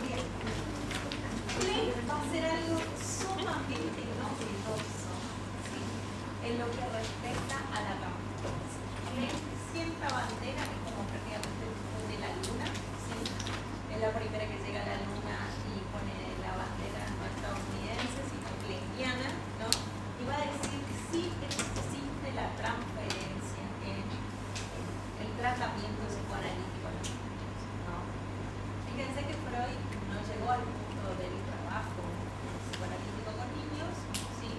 Speaker 3: Bien, Klein va a hacer algo sumamente novedoso, ¿sí? En lo que respecta a la transferencia. Klein sienta bandera, que es como prácticamente de la luna, ¿sí? Es la primera que llega a la luna y pone la bandera no estadounidense, sino kleiniana, ¿no? Y va a decir que sí existe la transferencia en el tratamiento psicoanalítico de los niños, ¿no? Fíjense que Freud no llegó al punto del trabajo psicoanalítico con niños, sí,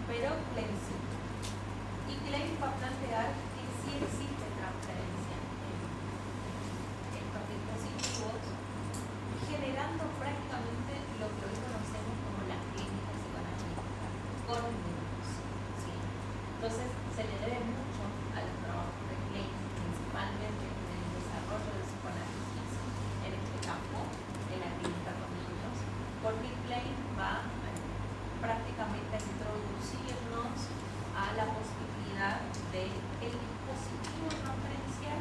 Speaker 3: pero Klein sí. Y Klein va a plantear que sí existe transferencia en estos dispositivos, generando prácticamente lo que hoy conocemos como la clínica psicoanalítica con niños, ¿sí? Entonces, se le debe mucho a los trabajos de Klein, principalmente en el desarrollo del psicoanálisis en este campo, en la clínica con niños, porque Klein va prácticamente a introducirnos a la posibilidad del dispositivo transferencial,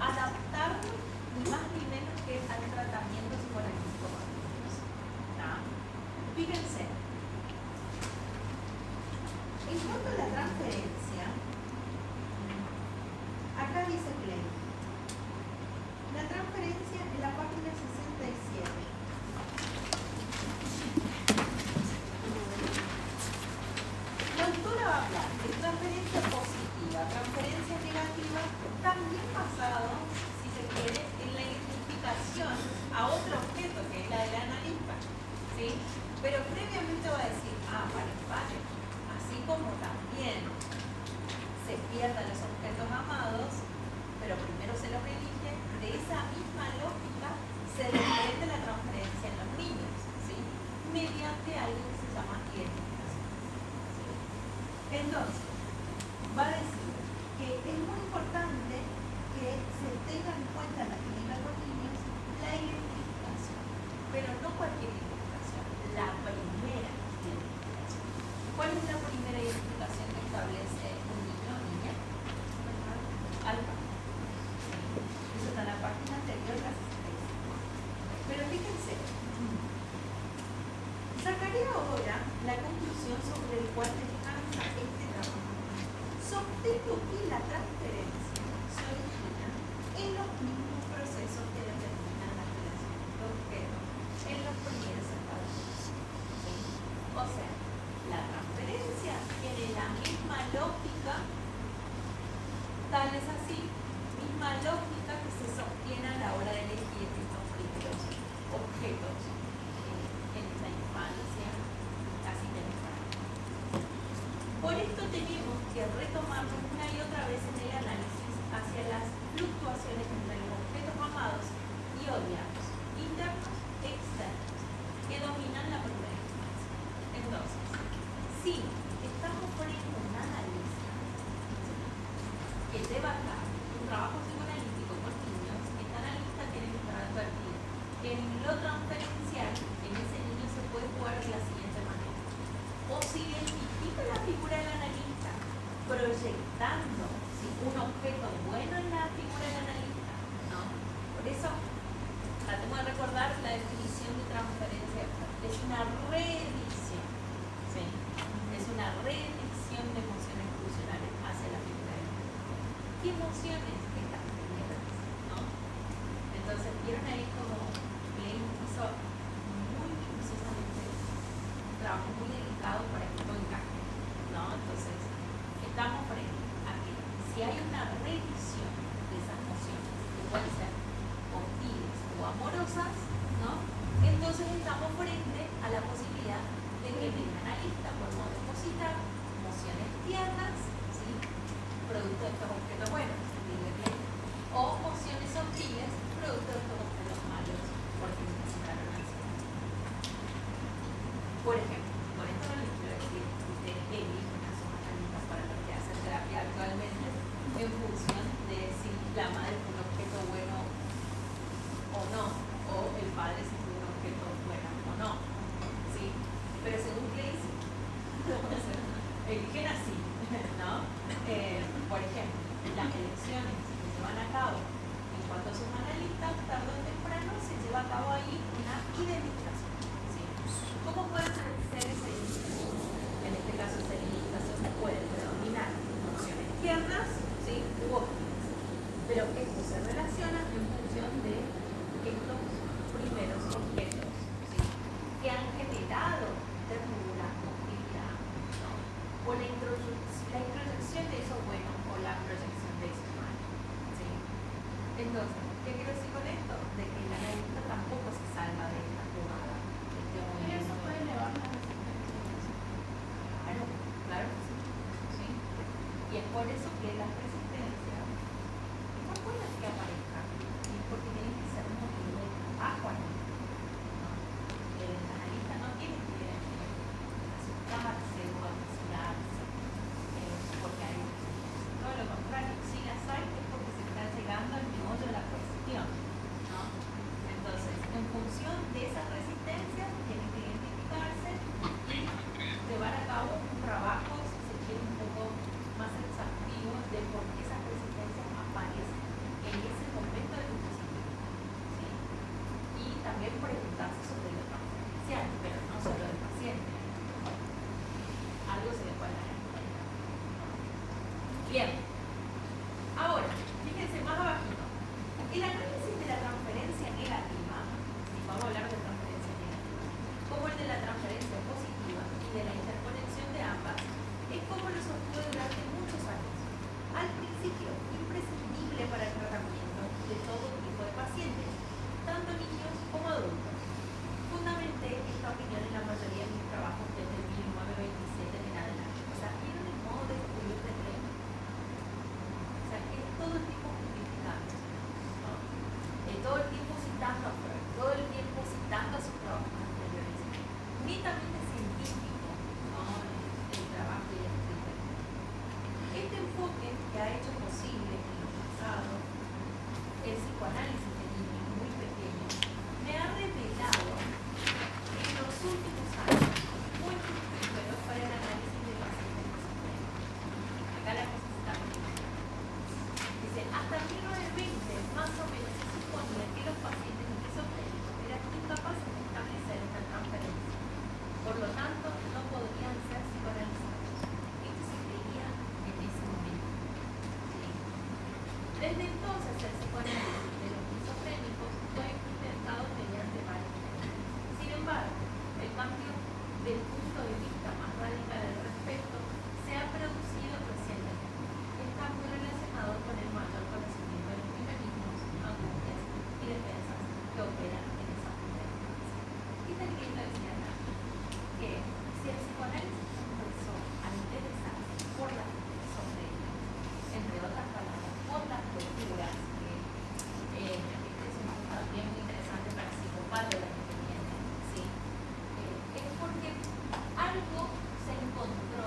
Speaker 3: adaptarlo ni más ni menos que al tratamiento psicoanalítico con niños, ¿no? Fíjense, en cuanto a la transferencia, acá dice Klein, la transferencia en la página 67. La autora va a hablar de transferencia positiva, transferencia negativa, también basado, si se quiere, en la identificación a otro objeto, que es la del analista, ¿sí? Pero previamente va a decir, vale, así como también se pierden los objetos amados, pero primero se los elige, de esa misma lógica se desprende la transferencia en los niños, ¿sí? Mediante algo que se llama identificación, ¿sí? Entonces, va a decir que es muy importante que se tenga en cuenta en la clínica con niños la identificación, pero no cualquier identificación, la primera identificación. ¿Cuál es la primera identificación que establece un niño o niña? Alfa.
Speaker 1: ve ahora la conclusión sobre el cual descansa este trabajo. Sostengo que la transferencia se origina en los mismos procesos que determinan las relaciones de objetos en los primeros estados. ¿Sí? O sea, la transferencia tiene la misma lógica, tal es así, misma lógica que se sostiene a la hora de elegir estos primeros objetos en esta infancia casi temprana. Por esto tenemos que retomarnos una y otra vez en el análisis hacia las fluctuaciones entre los objetos amados y odiados, internos e externos, que dominan la primera infancia. Entonces, si estamos poniendo un analista que lleva a cabo un trabajo psicoanalítico con niños, esta analista tiene que estar advertido que en lo transferencial, en ese niño se puede jugar de la siguiente manera. O se identifica la figura del analista proyectando un objeto bueno en la figura del analista, ¿no? Por eso, tratemos de recordar la definición de transferencia. Es una reedición, ¿sí? Es una reedición de emociones funcionales hacia la figura del analista. ¿Qué emociones? Estas primeras, ¿no? Entonces, vieron ahí como Klein hizo muy minuciosamente un trabajo muy delicado para que todo encaje, ¿no? Entonces, estamos frente a que si hay una revisión de esas emociones, que pueden ser hostiles o amorosas, ¿no? Entonces estamos frente a la posibilidad de que el analista podamos depositar emociones tiernas, ¿sí? Producto de estos objetos buenos, o emociones hostiles, producto de estos objetos malos, porque necesitaron ansiedad. Por ejemplo, con esto no les quiero decir que ustedes eligen a sus analistas para lo que hacen terapia actualmente en función de si la madre fue un objeto bueno o no, o el padre si fue un objeto bueno o no, ¿sí? Pero según Clay, eligen así, ¿no? Por ejemplo, las elecciones que se llevan a cabo en cuanto a sus analistas, tarde o temprano se lleva a cabo ahí una identificación, ¿sí? ¿Cómo puede ser esa identificación? En este caso, esa identificación puede predominar emociones tiernas, ¿sí? U hostiles. Pero esto se relaciona en función de estos primeros objetos, ¿sí? Que han generado ternura, hostilidad, ¿no? O la introyección de eso bueno o la proyección de eso malo, ¿sí? Entonces, ¿qué quiero decir con esto? De que el analista tampoco se salva de esta jugada.
Speaker 3: Y eso puede elevar la resistencia.
Speaker 1: Claro, claro que sí, ¿sí? Y es por eso que las resistencias están buenas que aparezcan, ¿sí? Porque tienen que ser un motivo de trabajo analítico, ¿no? El analista no tiene que asustarse o apresurarse porque hay todo lo contrario, si las hay es porque se está llegando al meollo de la cuestión, ¿no? Entonces, en función de esas resistencias tienen que identificarse y llevar a cabo un trabajo, si se quiere, un poco más exhaustivo de por qué esas resistencias aparecen en ese momento del dispositivo, ¿sí? Y también preguntarse sobre lo transferencial, pero no solo del paciente. Algo se le puede dar. Bien. Ahora, fíjense más abajito. El análisis de la transferencia negativa, si vamos a hablar de transferencia negativa, como el de la transferencia positiva y de la interconexión de ambas, es como lo sostuve durante muchos años. Al principio, imprescindible para el tratamiento de todo tipo de pacientes, tanto niños como adultos. Fundamenté esta opinión en la mayoría de mis trabajos desde 1927 en adelante. O sea, ¿vieron el modo de escribir de Klein? Desde entonces, el psicoanálisis de los esquizofrénicos fue intentado mediante varios métodos. Sin embargo, el cambio del punto de vista más radical al respecto se ha producido recientemente. Está muy relacionado con el mayor conocimiento de los mecanismos, angustias y defensas que operan en esa primera infancia. Y también decía que si el psicoanálisis empezó a interesarse por las sobre ellas, entre otras palabras, por las torturas, que es un punto también muy interesante para psicopáticos que vienen, ¿sí? Es porque algo se encontró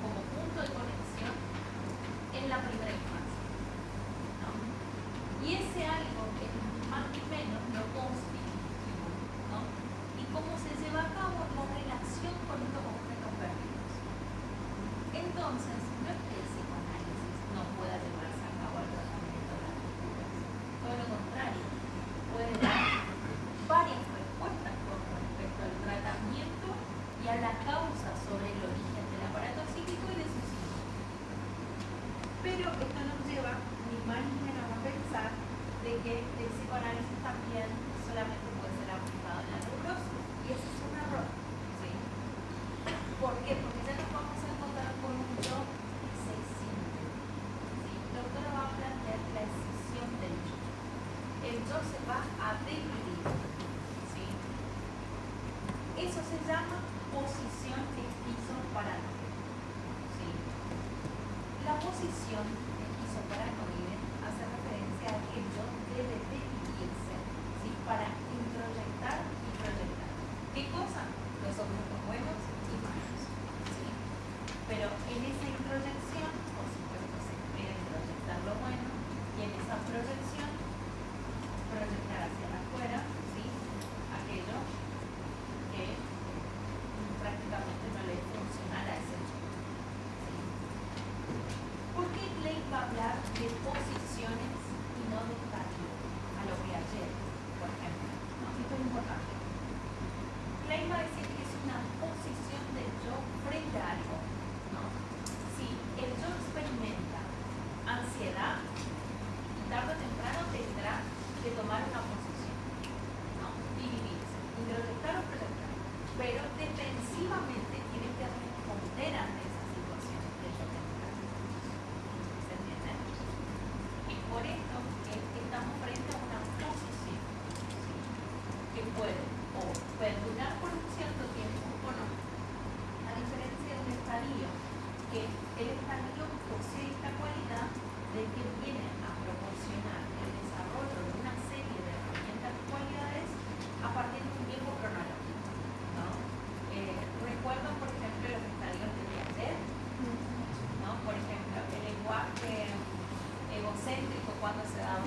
Speaker 1: como punto de conexión en la primera infancia, ¿no? Y ese algo que más ni menos lo constituye, ¿no? Y cómo se lleva a cabo la relación con estos objetos perdidos. Entonces, no es que el psicoanálisis no pueda llevarse a cabo el tratamiento de las torturas, todo lo contrario, puede dar varias respuestas con respecto al tratamiento y a la causa sobre el origen del aparato psíquico y de sus síntomas. Pero esto nos lleva ni más ni menos a pensar de que el psicoanálisis también solamente puede ser aplicado en la neurosis, y eso es un error, ¿sí? ¿Por qué? Porque ya nos vamos a encontrar con un yo que se exime, ¿sí? La doctora va a plantear la escisión del yo. El yo se va a dividir, ¿sí? Eso se llama posición esquizoparanoide, ¿sí? La posición esquizoparanoide hace referencia a que el yo debe dividirse, ¿sí? Para introyectar y proyectar. ¿Qué cosa? Los objetos buenos y malos, ¿sí? Pero en esa introyección, por supuesto, se espera introyectar lo bueno, y en esa proyección proyectar hacia afuera, ¿sí? Aquello que prácticamente no le funcionara a ese yo, ¿sí? ¿Por qué Klein va a hablar de posiciones y no de estadio? A lo que ayer, por ejemplo, ¿no? Esto es importante. Klein va a decir que es una posición del yo frente a algo, ¿no? Si el yo experimenta ansiedad, tarde o temprano tendrá que tomar una posición, ¿no? Dividirse, introyectar o proyectar, pero defensivamente tiene que responder ante esa situación del yo temprano. ¿Se entiende? Y por esto es que estamos frente a una posición, ¿sí? Que puede o perdurar por un cierto tiempo o no, a diferencia de un estadio, que el estadio posee esta cualidad de que viene a proporcionar el desarrollo de una serie de herramientas y cualidades a partir de un tiempo cronológico, ¿no? Recuerdan, por ejemplo, los estadios de Piaget, ¿no? Por ejemplo, el lenguaje egocéntrico, cuando se da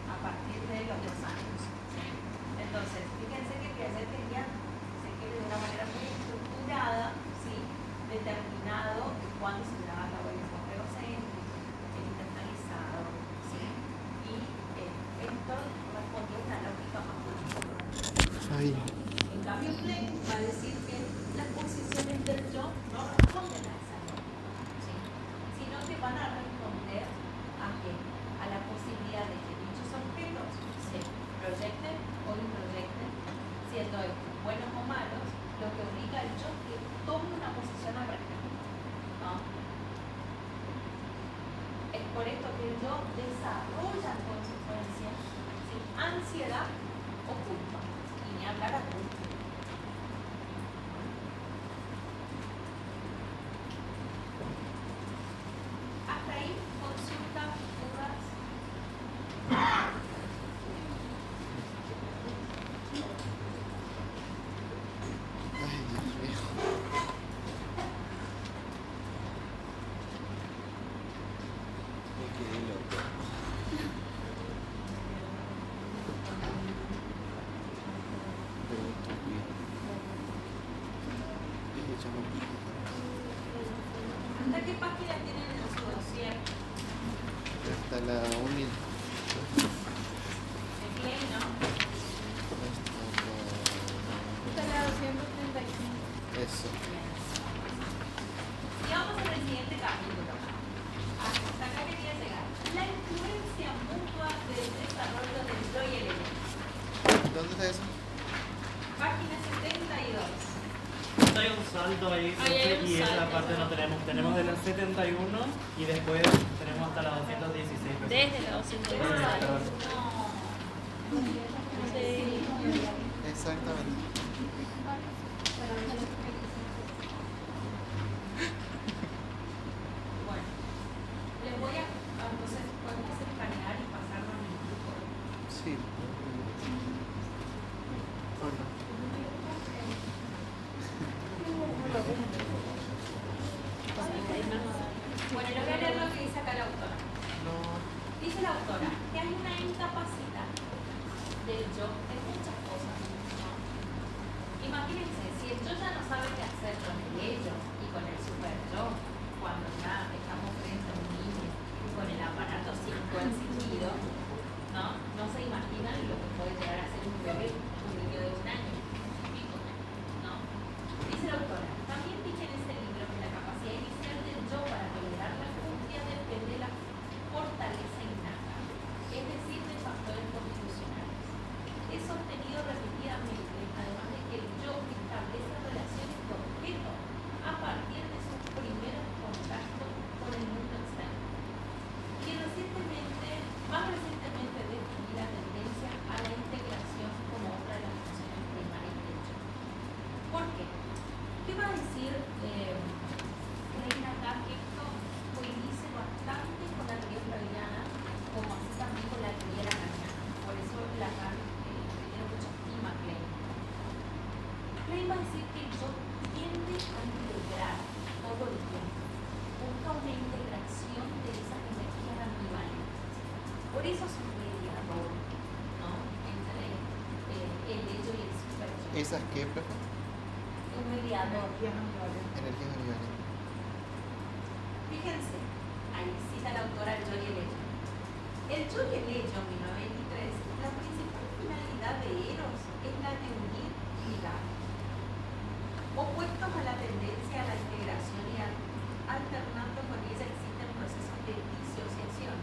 Speaker 1: a partir de los 2 años, ¿sí? Entonces, fíjense que Piaget tenía, se quiere de una manera muy estructurada, ¿sí? Determinado de cuándo se llevaba a cabo el lenguaje egocéntrico, el internalizado, ¿sí? Y esto respondió a una lógica más política. En cambio, Klein va a decir que las posiciones del yo no responden a esa lógica, ¿sí? Sino que van a responder a qué? A la posibilidad de que dichos objetos se proyecten o introyecten, siendo estos buenos o malos, lo que obliga al yo que tome una posición al respecto, ¿no? Es por esto que el yo desarrolla en consecuencia, ¿sí? Ansiedad o culpa, y ni hablar a culpa. Hasta ahí, consulta, dudas.
Speaker 2: Ay, Dios mío. Me quedé loco. Pero estúpido.
Speaker 1: ¿Hasta qué página tienen en su dossier?
Speaker 2: Hasta la 1000.
Speaker 1: De Klein, ¿no?
Speaker 3: Está la 235.
Speaker 2: Eso.
Speaker 1: Y vamos al siguiente capítulo. influencia mutua del desarrollo del yo y el ego.
Speaker 2: ¿Dónde está eso?
Speaker 1: Página 72.
Speaker 5: Hay un salto ahí,
Speaker 4: Ahí hay un
Speaker 5: y esa
Speaker 4: salto,
Speaker 5: parte no
Speaker 4: ¿no?
Speaker 5: tenemos de la 71 y después tenemos hasta la 216.
Speaker 4: Desde la 216.
Speaker 5: Perdón.
Speaker 4: Sí.
Speaker 2: Exactamente.
Speaker 1: Bueno, les voy a, entonces podemos escanear y pasarlo a mi grupo.
Speaker 2: Sí. Hola.
Speaker 1: Bueno, les voy a leer lo que dice acá la autora.
Speaker 2: No.
Speaker 1: Dice la autora que hay una incapacidad del yo en muchas cosas, ¿no? Imagínense, si el yo ya no sabe qué hacer con el ello y con el super yo, cuando ya estamos frente a un niño y con el aparato 5 encendido, ¿no? No se imaginan lo que puede llegar a ser un bebé, un niño de 1 año y pico, ¿no? Dice la autora, también dije en este libro que la capacidad inicial del yo para tolerar la angustia depende de la fortaleza innata, es decir, de factores constitucionales. Es sostenido repetidamente, además de que el yo establece relaciones de objeto a partir de sus primeros contactos con el mundo externo. Y más recientemente descubrí la tendencia a la integración como otra de las funciones primarias del yo. ¿Por qué? ¿Qué va a decir Reina acá? Que esto coincide bastante con la teoría freudiana, como así también con la teoría lacaniana. Por eso Lacan tiene mucha estima a Klein. Klein va a decir que el yo tiende a integrar todo el tiempo. Busca una integración de esas energías ambivalentes. Por eso es un mediador, ¿no? Entre el ello y el super yo.
Speaker 2: ¿Esas qué, profe?
Speaker 1: Un mediador.
Speaker 2: Energías animales.
Speaker 1: Fíjense, ahí cita la autora el yo y el ello. El yo y el ello, 1923, la principal finalidad de Eros es la de unir y ligar. Opuestos a la tendencia a la integración y alternando con ella existen procesos de disociación,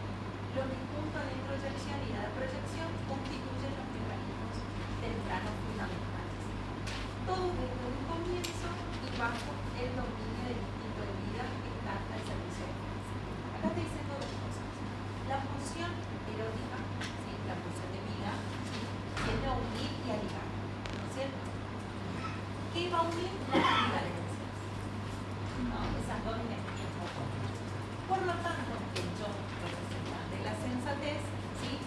Speaker 1: lo que junto a la introyección y la proyección constituyen los mecanismos tempranos fundamentales. Todo desde un comienzo y bajo el dominio del instinto de vida que está al servicio de la vida. Acá está diciendo dos cosas. La función erótica, ¿sí? La función de vida, ¿sí? Tiende a unir y a ligar, ¿no es cierto? ¿Qué va a unir? Las ambivalencias, ¿no? Esas dos energías opuestas. Por lo tanto, el yo representante de la sensatez, ¿sí?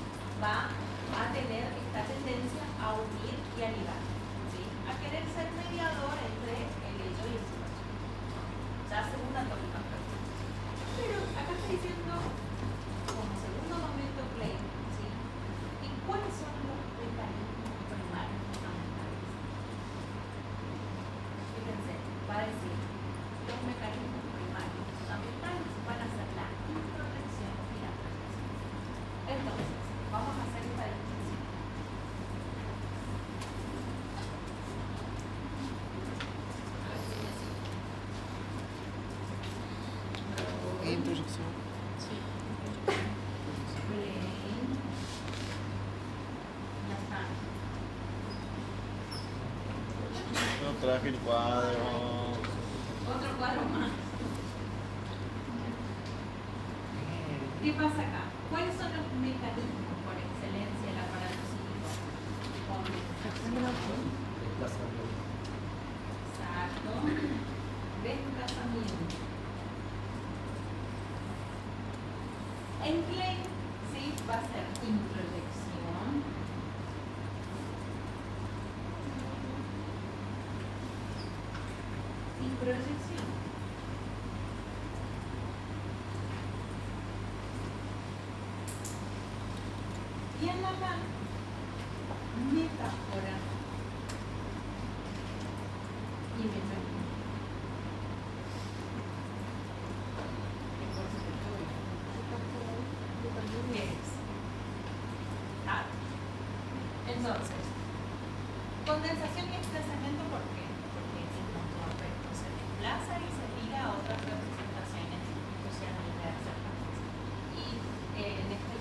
Speaker 1: Va a tener esta tendencia a unir y a ligar, ¿sí? A querer ser mediador entre el ello y el super yo. Ya segunda tónica. Pero acá está diciendo, como segundo momento Klein, ¿sí? ¿Y cuáles son los mecanismos primarios fundamentales? Fíjense, va a decir, los mecanismos primarios fundamentales van a ser la introyección y la proyección. Entonces, vamos a hacer esta distinción. A ver si me sigo.
Speaker 2: Introyección.
Speaker 1: Klein. Ya está.
Speaker 2: No traje el cuadro.
Speaker 1: Otro cuadro más. ¿Qué pasa acá? ¿Cuáles son los mecanismos por excelencia del aparato psíquico? Exacto. Desplazamiento. En Klein, sí, va a ser introyección. Y proyección. Y en Lacan, metáfora y mecanismo. ¿Qué es? Ah. Entonces, condensación y desplazamiento, ¿por qué? Porque es el punto afecto se desplaza y se liga a otras representaciones sociales diversas. Y en este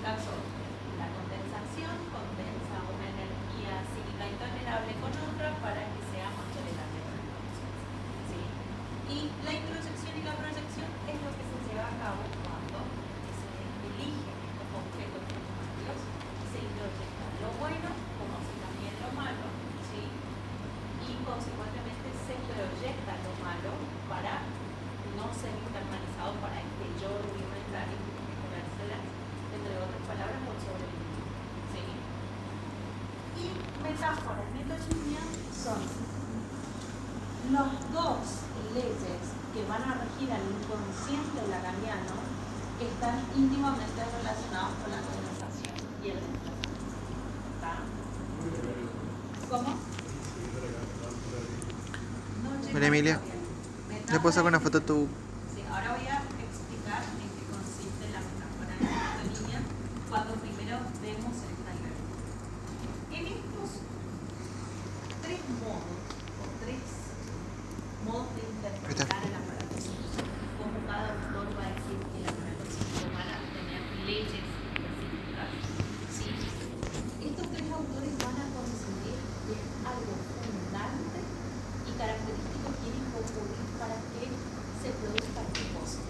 Speaker 1: consecuentemente se proyecta lo malo para no ser internalizado para este yo rudimentario, entre otras palabras, por sobrevivir. ¿Sí? Y metáforas metonímia son las dos leyes que van a regir al inconsciente lacaniano que están íntimamente relacionados con la condensación y el desplazamiento. ¿Está? ¿Cómo? No,
Speaker 2: María Emilia, ¿le puedo sacar una foto a tu...?
Speaker 1: Sí, ahora voy a explicar en qué consiste la metáfora de la metonímia cuando primero vemos esta idea. En estos tres modos de interpretar el aparato psíquico, como cada autor va a decir que el aparato psíquico van a tener leyes específicas, ¿sí? Estos tres autores van a coincidir que es algo fundante y característico que tiene que ocurrir para que se produzca este cosa.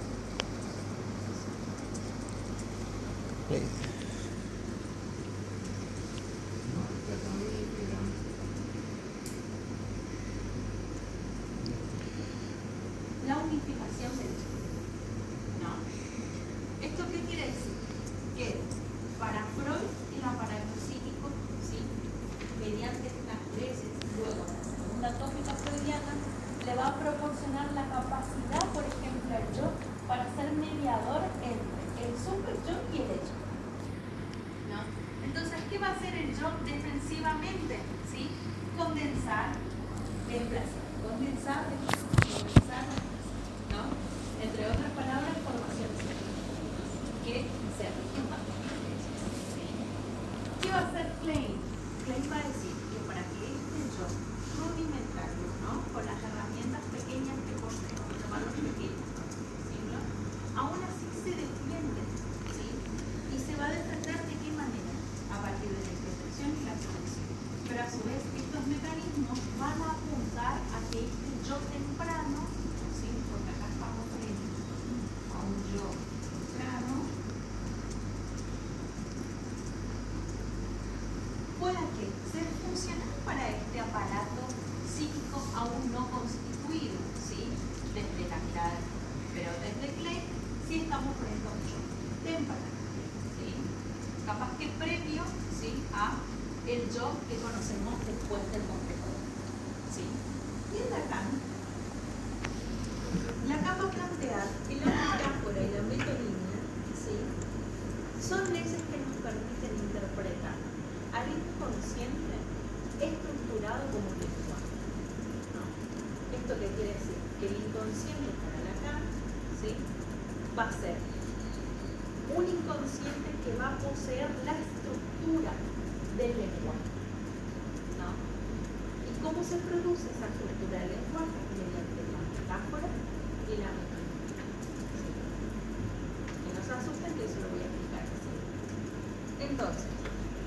Speaker 1: La unificación del yo. ¿No? ¿Esto qué quiere decir? Que para Freud el aparato psíquico, ¿sí? Mediante estas leyes, luego la segunda tópica freudiana, le va a proporcionar la capacidad, por ejemplo, al yo para ser mediador entre el super yo y el yo. ¿No? Entonces, ¿qué va a hacer el yo defensivamente? ¿Sí? Condensar, desplazar, condensar, desplazar, ¿no? Entre otras palabras, formaciones que se rigen bajo las leyes. ¿Sí? ¿Qué va a hacer Klein? Klein va a decir que para que este yo rudimentario, ¿no? Con las herramientas pequeñas que posee, llamarlos pequeños, ¿no? Aún así se defiende, ¿sí? Y se va a defender de qué manera, a partir de la introspección y la protección. Pero a su vez estos mecanismos van a apuntar a que este yo temprano, ¿sí? Porque acá estamos frente a un yo temprano, pueda que ser funcional para este aparato psíquico aún no constituido, ¿sí? Desde la mirada, pero desde Klein sí estamos frente a un yo temprano, ¿sí? Capaz que previo, ¿sí? A el yo que conocemos después del complejo, ¿sí? Y en Lacan va a plantear que la metáfora y la metonimia, ¿sí? Son leyes que nos permiten interpretar al inconsciente estructurado como lenguaje, ¿no? ¿Esto qué quiere decir? Que el inconsciente para Lacan, ¿sí? Va a ser un inconsciente que va a poseer la estructura del lenguaje, ¿no? ¿Y cómo se produce esa estructura del lenguaje? Mediante la metáfora y la metonimia. ¿Sí? Que no se asusten, que eso lo voy a explicar así. Entonces,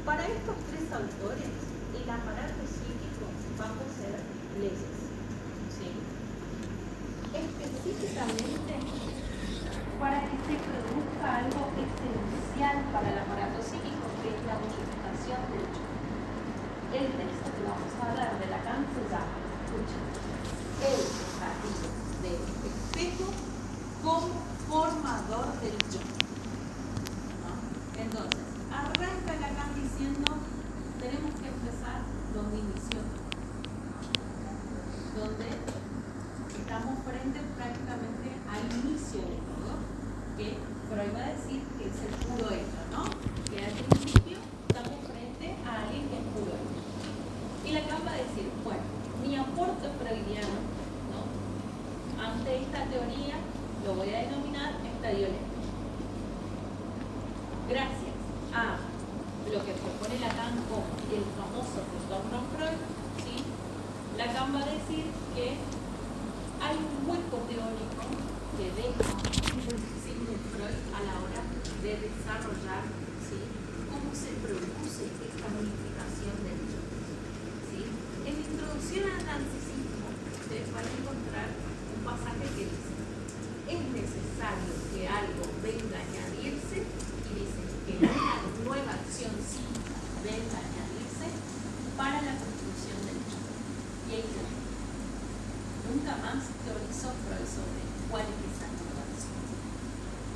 Speaker 1: para estos tres autores, el aparato psíquico va a poseer leyes, ¿sí? Específicamente para que se produzca algo esencial para el aparato psíquico, que es la unificación del yo. El texto que vamos a hablar de Lacan se llama, escuchen, el desafío del espejo como formador del yo. ¿No? Entonces, arranca Lacan diciendo, tenemos que empezar donde inició, donde estamos frente prácticamente al inicio de todo, que Freud va a decir que es el puro hecho, ¿no? Que al principio estamos frente a alguien que es puro hecho. Y Lacan va a decir, bueno, mi aporte freudiano, ¿no? Ante esta teoría, lo voy a denominar estadio eléctrico. Gracias a lo que propone Lacan como el famoso retorno a Freud, ¿sí? Lacan va a decir que hay un hueco teórico que deja Sigmund Freud a la hora de desarrollar, ¿sí? Cómo se produce esta modificación del yo, ¿sí? En la introducción al narcisismo ustedes van a encontrar un pasaje que dice: es necesario que algo venga a añadirse, y dice que una nueva acción psíquica venga a añadirse para la construcción del yo. Y ahí tenemos. nunca más teorizó Freud sobre cuál es esa nueva acción.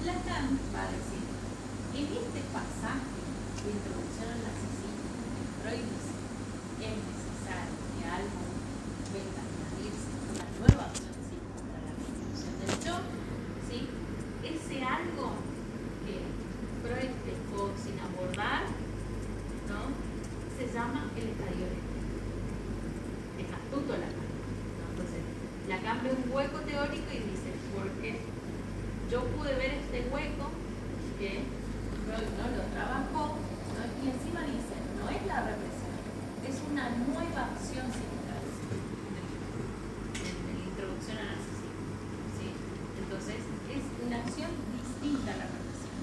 Speaker 1: Lacan va a decir, en este pasaje de introducción al narcisismo, Freud dice, es necesario que algo venga a añadirse una nueva acción psíquica para la construcción del yo, ¿sí? Ese algo que Freud dejó sin abordar, ¿no? Se llama el estadio eléctrico. Es astuto Lacan, ¿no? Entonces, Lacan ve un hueco teórico y dice, porque yo pude ver este hueco que Freud no lo trabajó, ¿no? Y encima dice, no es la represión, es una nueva acción psíquica en la introducción al narcisismo, ¿sí? Entonces, es una acción distinta a la represión.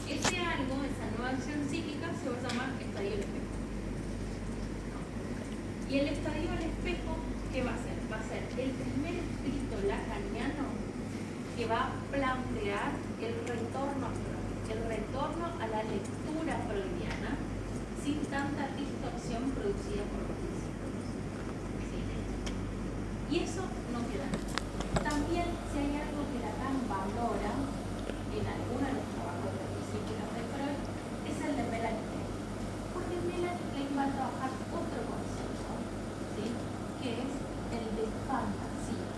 Speaker 1: Ese algo, esa nueva acción psíquica, se va a llamar estadio al espejo. Y el estadio al espejo, ¿qué va a ser? Va a ser el primer escrito lacaniano que va a plantear el retorno a Freud, el retorno a la lectura freudiana sin tanta distorsión producida por los discípulos. ¿Sí? Y eso no queda. También, si hay algo que Lacan valora en alguno de los trabajos de los discípulos de Freud, es el de Melanie Klein. Porque Melanie Klein va a trabajar otro concepto, ¿sí? Que es el de fantasía.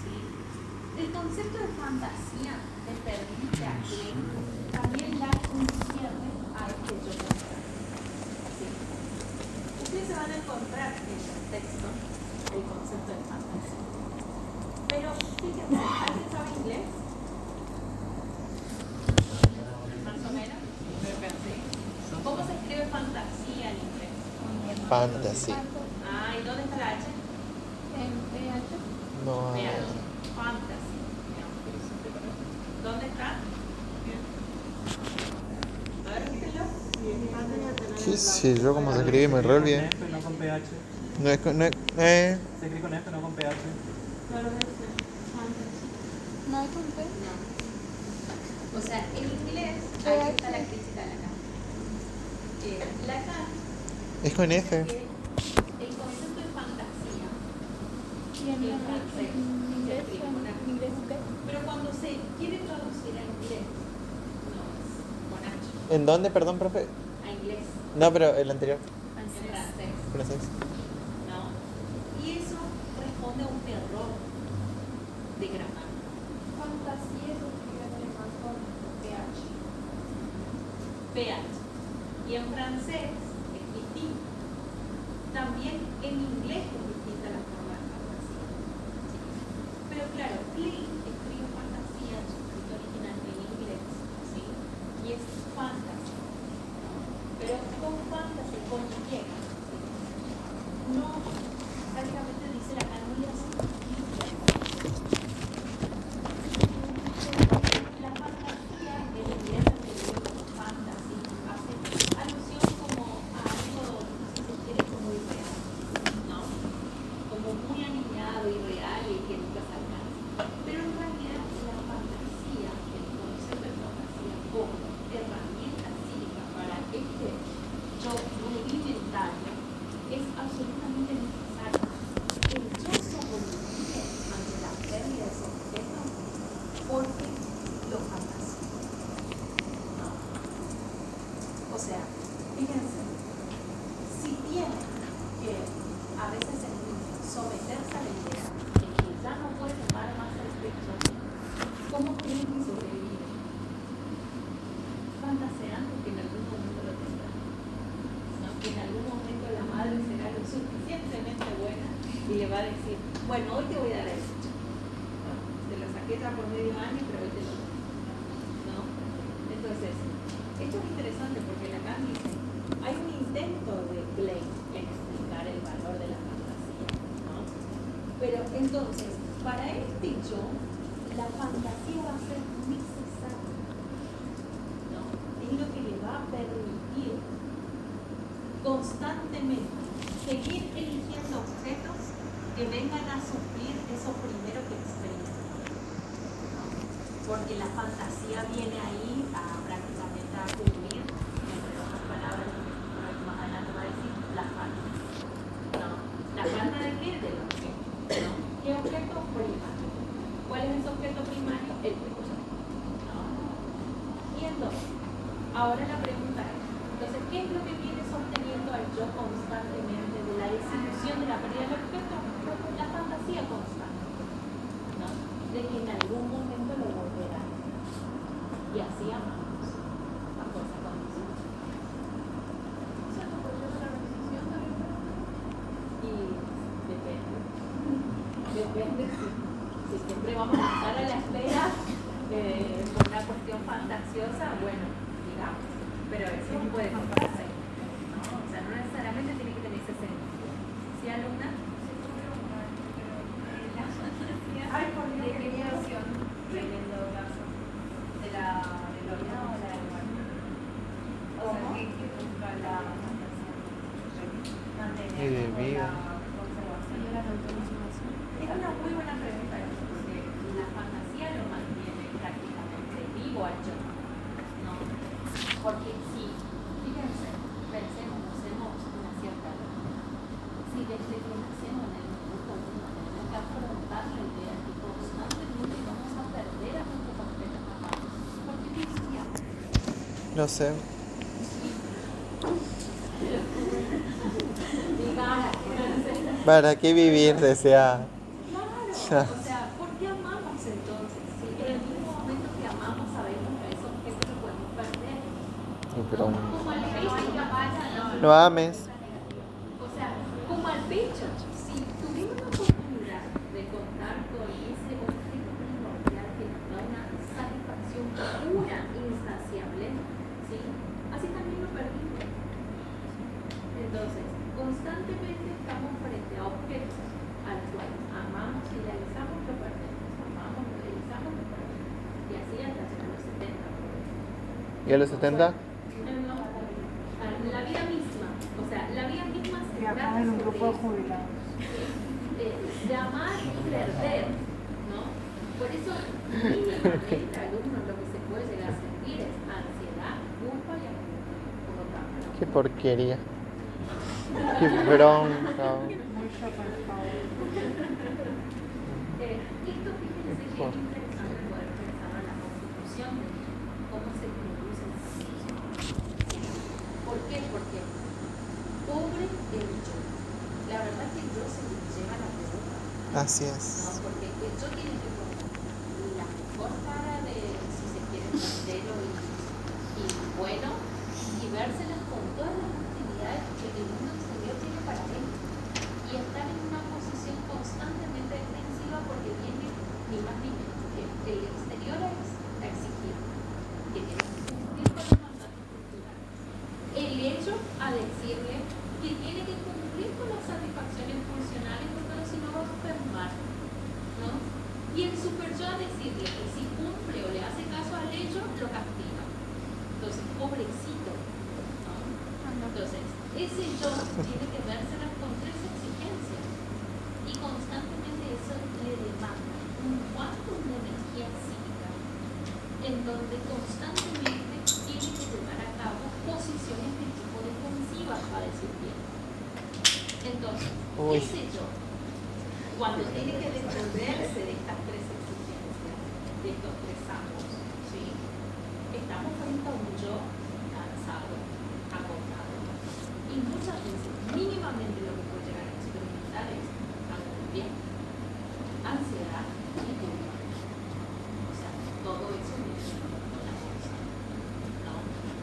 Speaker 1: ¿Sí? El concepto de fantasía le permite a Klein también dar un cierre a este yo mental. ¿Sí? Ustedes se van a encontrar en el texto el concepto de fantasía. Pero fíjense, ¿alguien sabe inglés? Más o menos. ¿Sí? ¿Cómo se escribe fantasía en inglés?
Speaker 2: Fantasy.
Speaker 1: Ah, ¿y dónde está la H?
Speaker 3: En PH.
Speaker 2: No.
Speaker 1: PH. Fantasy. ¿Dónde está? A ver, díganlo.
Speaker 2: ¿Qué sé yo cómo se escribe? Me re olvidé.
Speaker 5: Con F, no con PH.
Speaker 2: No es con. No es,
Speaker 5: Se escribe con F, no con PH.
Speaker 3: ¿No hay con P?
Speaker 1: No. O sea, en inglés, ahí está la crítica de Lacan. Lacan
Speaker 2: es con F.
Speaker 1: que el concepto de fantasía,
Speaker 3: Y en inglés, en inglés P.
Speaker 1: pero cuando se quiere traducir a inglés, no es con H,
Speaker 2: ¿En dónde, perdón, profe?
Speaker 1: a inglés,
Speaker 2: No, pero el anterior.
Speaker 1: en francés,
Speaker 2: Francés.
Speaker 1: ¿no? Y eso responde a un error de gramática.
Speaker 3: Fantasía se escribe en alemán con PH.
Speaker 1: PH. Y en francés es distinto. También en inglés es distinta la forma de fantasía. ¿Sí? Pero claro, Klein escribe fantasía en su escrito original en inglés, ¿sí? Y es fantasy, ¿no? Pero con fantasy, con Y. ¿Sí? No, prácticamente dice la canilla la fantasía en inglés anterior como fantasy hace alusión como a algo, si se quiere, como irreal, ¿no? Como muy aniñado, irreal y que nunca se alcanza. Pero en realidad la fantasía, el concepto de fantasía como herramienta psíquica para este yo rudimentario es absolutamente necesario. El yo sobrevive ante la pérdida de su objeto porque lo fantasea. ¿No? O sea, fíjense, si tiene que a veces someterse a la idea de que ya no puede tomar más el pecho, ¿cómo creen que sobrevive? Fantaseando que en algún momento lo tendrá, ¿no? Que en algún momento la madre será lo suficientemente buena y le va a decir, bueno, hoy te voy a dar el pecho, ¿no? Te lo saqué ya por medio año, pero hoy te lo doy, ¿no? Entonces, esto es interesante porque Lacan dice, hay un intento de Klein en explicar el valor de la fantasía, ¿no? Pero entonces, para este yo, la fantasía va a ser necesaria, ¿no? Es lo que le va a permitir constantemente seguir eligiendo objetos que vengan a suplir eso primero que experimenta, ¿no? Porque la fantasía viene ahí a prácticamente a Segundo, ahora la pregunta es, entonces, ¿qué es lo que viene sosteniendo al yo constantemente de la desilusión de la pérdida del objeto? La fantasía constante, ¿no? De que en algún momento lo volverá. Y así amamos, bajo esa condición. Y depende. Depende si siempre vamos a estar a la espera por una cuestión fantasiosa, bueno, digamos. Pero eso no puede comprarse, ¿no? O sea, no necesariamente tiene que tener ese sentido. ¿Sí, alumna?
Speaker 3: Ay, por Dios, qué opción. Tremendo caso. ¿De la de Lorena o la del muerto? O sea, ¿qué busca la fantasía? Mantener
Speaker 2: Y de vida.
Speaker 3: la conservación de la conservación.
Speaker 1: Es una muy buena pregunta eso, porque la fantasía lo mantiene prácticamente vivo al yo, ¿no? Porque si, fíjense, pensemos, hacemos una cierta lógica. Si desde que nacemos en el mundo tenemos que afrontar la idea de que constantemente vamos a perder a nuestros objetos amados, ¿por qué viviríamos?
Speaker 2: No sé.
Speaker 1: Digamos,
Speaker 2: ¿Para qué vivir? Decía.
Speaker 1: claro, o sea, ¿por qué amamos entonces? Si en el mismo momento que amamos sabemos que esos objetos los podemos perder.
Speaker 2: Pero
Speaker 1: Como al pecho,
Speaker 2: no ames.
Speaker 1: o sea, como al pecho, si tuvimos la oportunidad de contar con ese objeto primordial que nos da una satisfacción pura, insaciable, ¿sí? Así también lo perdimos. Entonces, constantemente estamos frente a objetos a los cuales amamos, idealizamos, lo perdemos, amamos, idealizamos, lo perdemos. Y así hasta llegar a los 70.
Speaker 2: ¿Y a los 70?
Speaker 1: La vida misma, o sea, la vida misma se trata
Speaker 3: en un grupo de
Speaker 1: sobre
Speaker 3: jubilados.
Speaker 1: de amar y perder, ¿no? Por eso, mínimamente, alumnos, lo que se puede llegar a sentir es ansiedad, culpa y angustia, por lo tanto.
Speaker 2: Qué porquería. Qué bronca.
Speaker 3: Muy Schopenhauer.
Speaker 1: Esto, fíjense que es interesante poder pensar en la constitución de cómo se produce la constitución. ¿Por qué? Porque pobre el yo. La verdad es que el yo se le lleva la pelota,
Speaker 2: Así
Speaker 1: ¿no?
Speaker 2: es.
Speaker 1: Porque el yo tiene que poner la mejor cara de, si se quiere, entero y bueno, y vérselas con todas las actividades que el mundo exterior tiene para él. Y estar en una posición constantemente defensiva porque viene ni más ni menos que el exterior a exigir, que tiene que cumplir con los mandatos culturales. El hecho a decirle que tiene que cumplir con las satisfacciones funcionales porque si no va a enfermar, ¿no? Y el super yo a decirle que si cumple o le hace caso al hecho, lo castiga. Entonces, pobrecito, ¿no? Entonces, ese yo tiene que vérselas con tres exigencias y constantemente eso le demanda un cuantum de energía psíquica en donde constantemente tiene que llevar a cabo posiciones de tipo defensiva, para decir bien. Entonces, ese yo, cuando tiene que defenderse de estas tres exigencias, de estos tres ambos, ¿sí? Estamos frente a un yo cansado, agotado. Y muchas veces, mínimamente lo que puede llegar a experimentar es angustia, ansiedad y culpa. O sea, todo eso viene con la cosa, ¿no?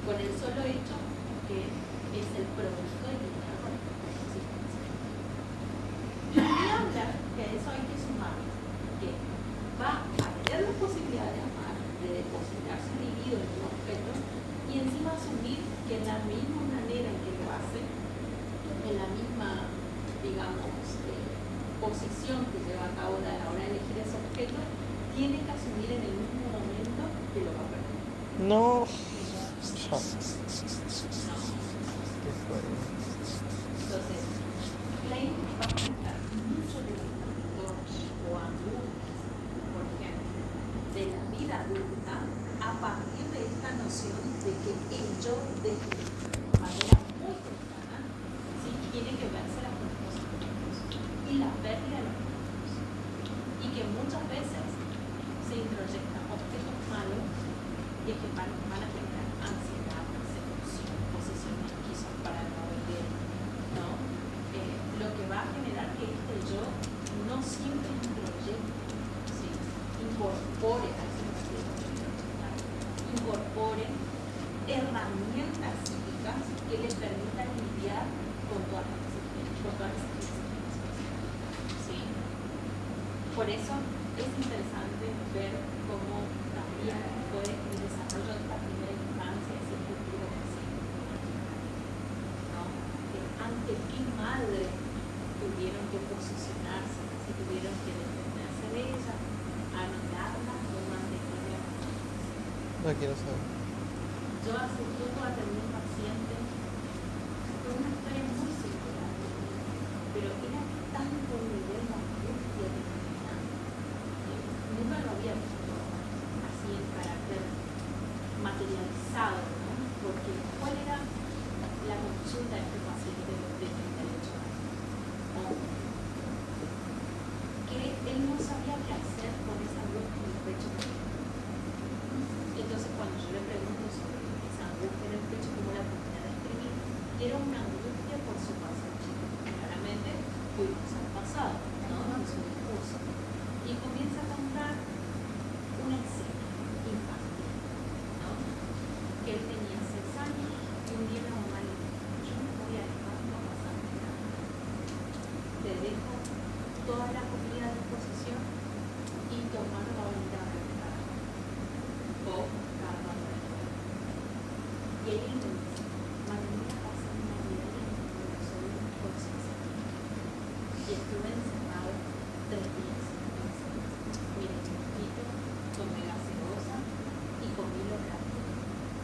Speaker 1: Con el solo hecho que es el producto de lidiar con esta existencia. Y ni hablar que a eso hay que sumar que va a tener la posibilidad de amar, de depositar su libido en un objeto y encima asumir que en la misma manera en que lo hace, en la misma, digamos, posición que lleva a cabo a la hora de elegir ese objeto, tiene que asumir en el mismo momento que lo va a perder.
Speaker 2: No.
Speaker 1: ¿No?
Speaker 2: ¿Qué fue?
Speaker 1: Entonces, Klein va a presentar mucho de los trastornos o angustias, por ejemplo, de la vida adulta a partir de esta noción de que el yo de manera muy temprana sí tiene que verse las cosas y la pérdida de los objetos. Y que muchas veces se introyectan objetos malos y es que van a generar incorporen herramientas psíquicas que les permitan lidiar con todas las experiencias. ¿Sí? Por eso es interesante ver cómo también fue el desarrollo de esta primera infancia, ese futuro posible. ¿No? Ante qué madre tuvieron que posicionarse, si tuvieron que defenderse de ella, anularla o mantenerla.
Speaker 2: No quiero saber.
Speaker 1: Yo hace tiempo atendí a un paciente con una historia muy singular, pero era tanto el nivel de angustia que tenía, nunca lo había visto así en carácter materializado, ¿no? Porque ¿cuál era la consulta de este paciente de 38 años? Que él no sabía qué hacer con esa angustia en el pecho que tenía. Entonces cuando yo le pregunto sobre esa angustia en el pecho, cómo la podía describir, era una angustia por su pasado. Claramente fuimos al pasado, ¿no? En su discurso. Y comienza a contar una escena infantil, ¿no? Que él tenía 6 años y un día la mamá le dijo, yo no voy a dejar no pasar nada. Te dejo toda la comida a disposición y tomar la unidad de trabajo. O cada uno. Y él me dice, Manuela pasó una vida y no soy por 6 años. Y estuve encerrado 3 días. Mire, chiquito, tomé gaseosa y comí lo rápido.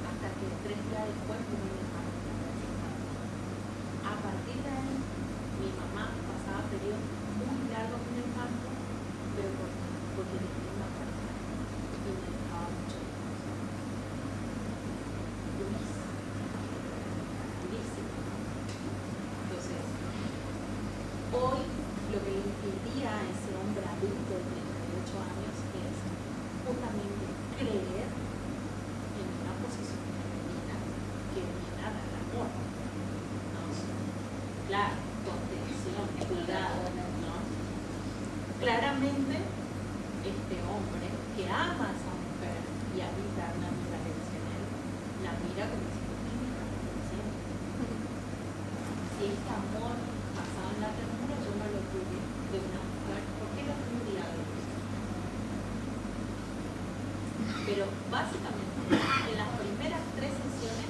Speaker 1: Hasta que 3 días después tuve mi hermano en la casa. A partir de ahí, mi mamá pasaba periodos muy largos en el campo, pero porque tenía una pareja y me dejaba mucho durísimo. Entonces, hoy lo que le impedía a ese hombre adulto de 38 años es justamente creer en una posición femenina que viene a dar amor. ¿No? Claro, contención, cuidado, ¿no? Claramente, este hombre que ama a esa mujer y habita una ambivalencia en él, la mira como si fuera si este amor basado en la ternura yo no lo tuve de una mujer, ¿por qué lo tendría de él? Pero básicamente en las primeras 3 sesiones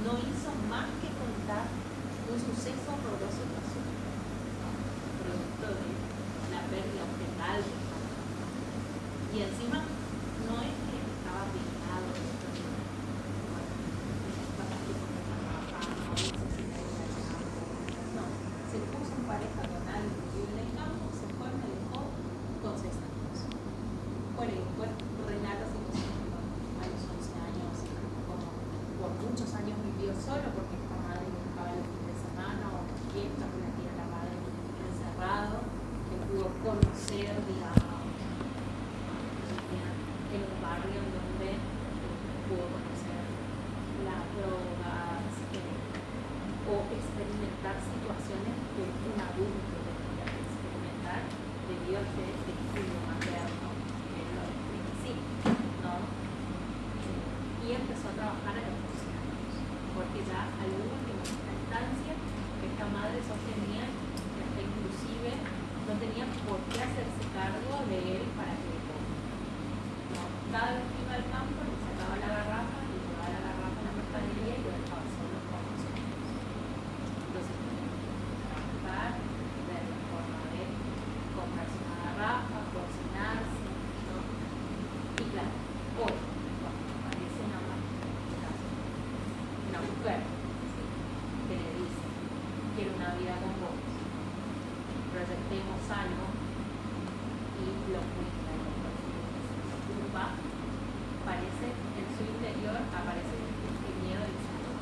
Speaker 1: no hizo más que contar un suceso horroroso que pasó, ¿no? Producto de la pérdida objetal. Y encima no es que estaba peinado de esto, no, se puso en pareja con alguien que vive en el campo, se fue, me dejó con 6 años. Bueno, y después Renato se puso a los 11 años, como por muchos años vivió solo porque esta madre lo dejaba los fines de semana o fiesta, que la tía la madre encerrado, que pudo conocer, digamos, en un barrio en donde pudo conocer las drogas o experimentar situaciones que un adulto tendría que experimentar debido a este estudio materno que lo sí, ¿no? Y empezó a trabajar a los 12 años, porque ya al último de esta instancia esta madre sostenía que hasta inclusive no tenía por qué hacerse cargo de él para que le coma. ¿No? Cada vez que iba al campo le sacaba la garrafa, le llevaba la garrafa a la mercadería y lo dejaba solo con nosotros. Entonces tenía que trabajar, ver la forma de comprarse una garrafa, cocinarse, ¿no? Y claro, hoy, cuando aparece una mujer, ¿sí? Que le dice, quiero una vida con vos, proyectemos algo y lo cuenta y lo culpa, parece en su interior aparece el miedo y dice, no,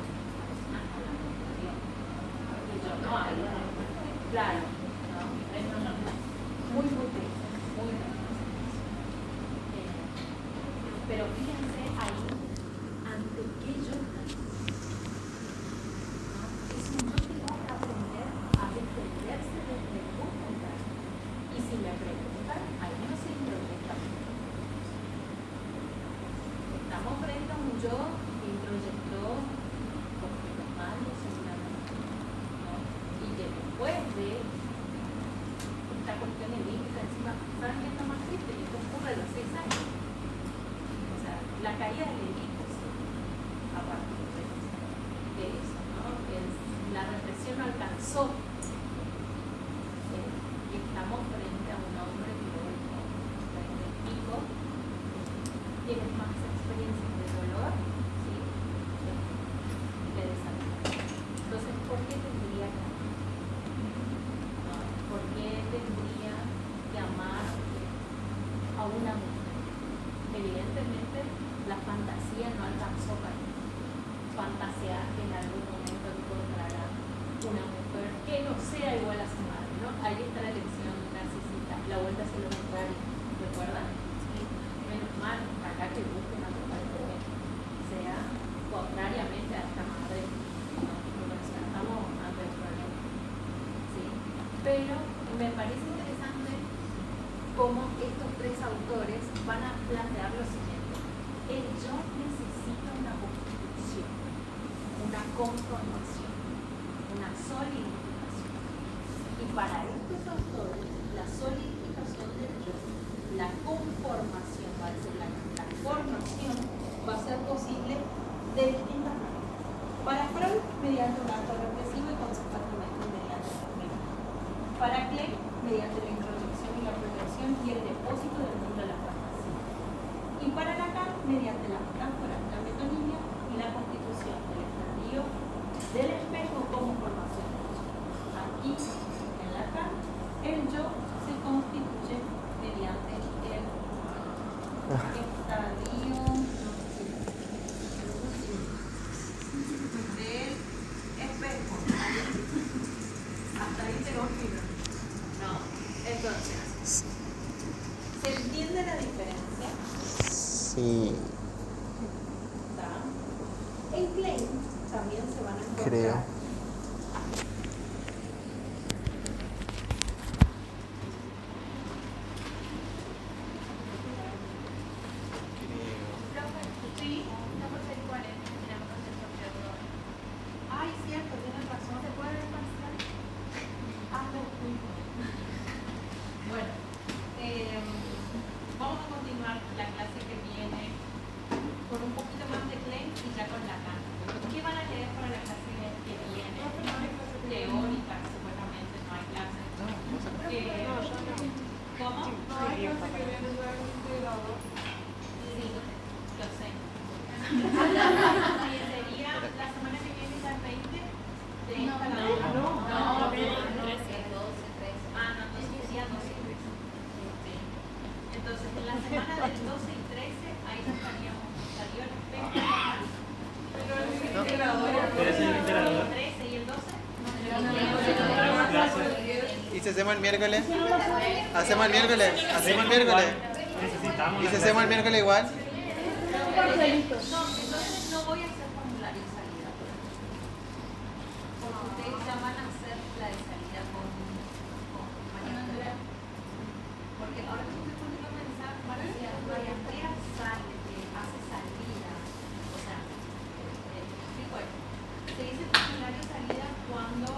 Speaker 1: hablando de Dios. Y yo no hablo, claro, ¿no? Es muy triste, muy triste. Pero fíjense ahí, ante qué lloran. Es un yo que va a aprender a defenderse desde el mundo. Y si me preguntan, al menos se introduce. Estamos frente a un yo introyectó conflictos malos seguramente, ¿no? Y que después de esta cuestión elíptica encima, ¿saben qué está más triste? Y esto ocurre a los 6 años. O sea, la caída del élite, a partir de eso, ¿no? La represión alcanzó. Estamos frente a un hombre que hoy, ¿no? Pico, tiene más experiencias de dolor, ¿sí? Que de salud. Entonces, ¿por qué tendría que amar? ¿No? ¿Por qué tendría que amar a una mujer? Evidentemente, la fantasía no alcanzó para fantasear que en algún momento encontrará una mujer que no sea igual a su madre, ¿no? Ahí está la lección narcisista, la vuelta hacia lo contrario, ¿recuerdan? Sí. Menos mal, acá que busquen a mujer que sea contrariamente a esta madre, ¿no? Porque nos estamos ante el problema, ¿sí? Pero me parece interesante cómo estos tres autores van a plantear lo siguiente: el yo necesita una constitución, una conformación, una solidificación. Y para estos autores, la solidificación del yo, la conformación, va a decir, la formación, va a ser posible de distintas maneras. Para Freud, mediante un acto represivo y consecuentemente mediante la memoria. Para Klein, mediante la introyección y la protección y el depósito del mundo de la fantasía. Y para Lacan, mediante la metáfora, la metonimia y la constitución del estadio del espejo como formación del yo. Aquí, en Lacan, el yo se constituye mediante el estadio del espejo. Hasta ahí tengo fibra. ¿No? Entonces, ¿se entiende la diferencia?
Speaker 2: Sí,
Speaker 1: ¿Está? En Klein también se van a encontrar.
Speaker 2: creo.
Speaker 1: Sí, ay, cierto, tienes razón, ¿se puede ver parcial? Hazlo muy bien. Bueno, vamos a continuar la clase que viene con un poquito más de Klein y ya con Lacan. ¿Qué van a leer para la clase que viene? Teórica, seguramente no hay clase. ¿Cómo?
Speaker 3: No hay clase que viene solamente grado.
Speaker 1: Sí, lo sé. Y sería la semana que viene ya 20 de esta la otra. No, 13. Ah, no, entonces sería 12 y 13. Sí. Entonces, en la semana del 12 y 13, ahí ya estaríamos, salió el espejo.
Speaker 3: Pero el límite grado.
Speaker 5: Pero es el límite grado.
Speaker 1: ¿El 13 y el 12?
Speaker 5: Tenemos clase.
Speaker 2: ¿Y si hacemos el miércoles? ¿Hacemos el miércoles? ¿Hacemos el miércoles?
Speaker 5: Necesitamos
Speaker 2: ¿Y si
Speaker 5: la
Speaker 2: hacemos el
Speaker 5: clase.
Speaker 2: miércoles igual?
Speaker 1: No, entonces no voy a hacer formulario de salida. Porque ustedes ya van a hacer la de salida con María Andrea. Porque ahora que estoy poniendo a pensar, María Andrea sale, hace salida. O sea, explico esto. Se dice formulario de salida cuando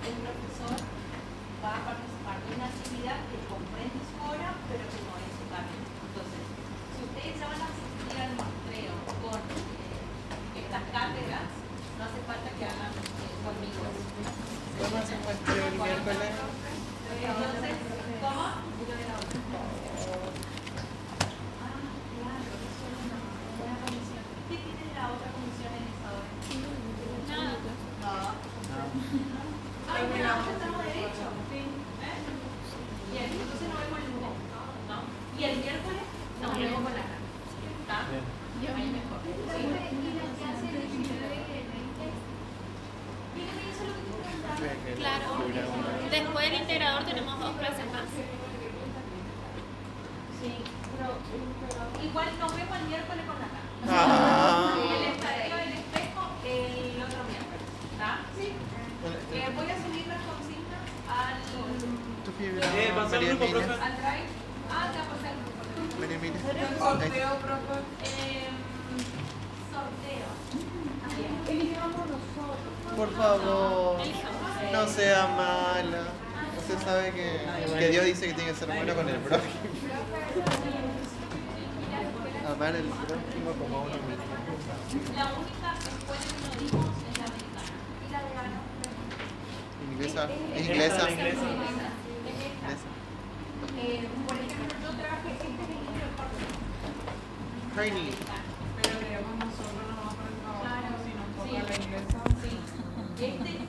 Speaker 1: el profesor va a participar de una actividad que comprende su hora, pero que no es su carga. Entonces, si ustedes ya van a asistir al muestreo con estas cátedras, no hace falta que hagan conmigo.
Speaker 2: ¿Cómo hacemos el miércoles?
Speaker 1: Entonces, ¿cómo? Ah, claro, eso es una comisión. ¿Qué tiene la otra comisión en esa hora? Nada. Ay, pero ahora estamos derecho. Sí. Bien, entonces nos vemos el lunes, ¿no? Y el miércoles nos vemos con la cara. ¿Está? Ahí mejor.
Speaker 4: Claro. Después del integrador tenemos 2 clases más.
Speaker 1: Sí, pero igual nos vemos el miércoles con la cara.
Speaker 2: Ah.
Speaker 1: El estadio del espejo el otro miércoles. ¿Está? Sí. Voy a subir las consignas al
Speaker 2: Tu fibra,
Speaker 5: pasó el
Speaker 2: María
Speaker 5: grupo,
Speaker 2: Emilia.
Speaker 1: drive. Ah, ya pasé el grupo.
Speaker 2: María Emilia.
Speaker 3: Sorteo, profe.
Speaker 2: por favor.
Speaker 4: Elija.
Speaker 2: No sea mala. Usted sabe que Dios dice que tiene que ser bueno con el prójimo. Amar el prójimo como a uno mismo.
Speaker 1: La única escuela que no dimos es la americana.
Speaker 2: Inglesa. Es
Speaker 5: Esta
Speaker 2: inglesa.
Speaker 5: la inglesa.
Speaker 2: Inglesa.
Speaker 3: Por ejemplo, yo traje este es el libro de Parker.
Speaker 2: Carney.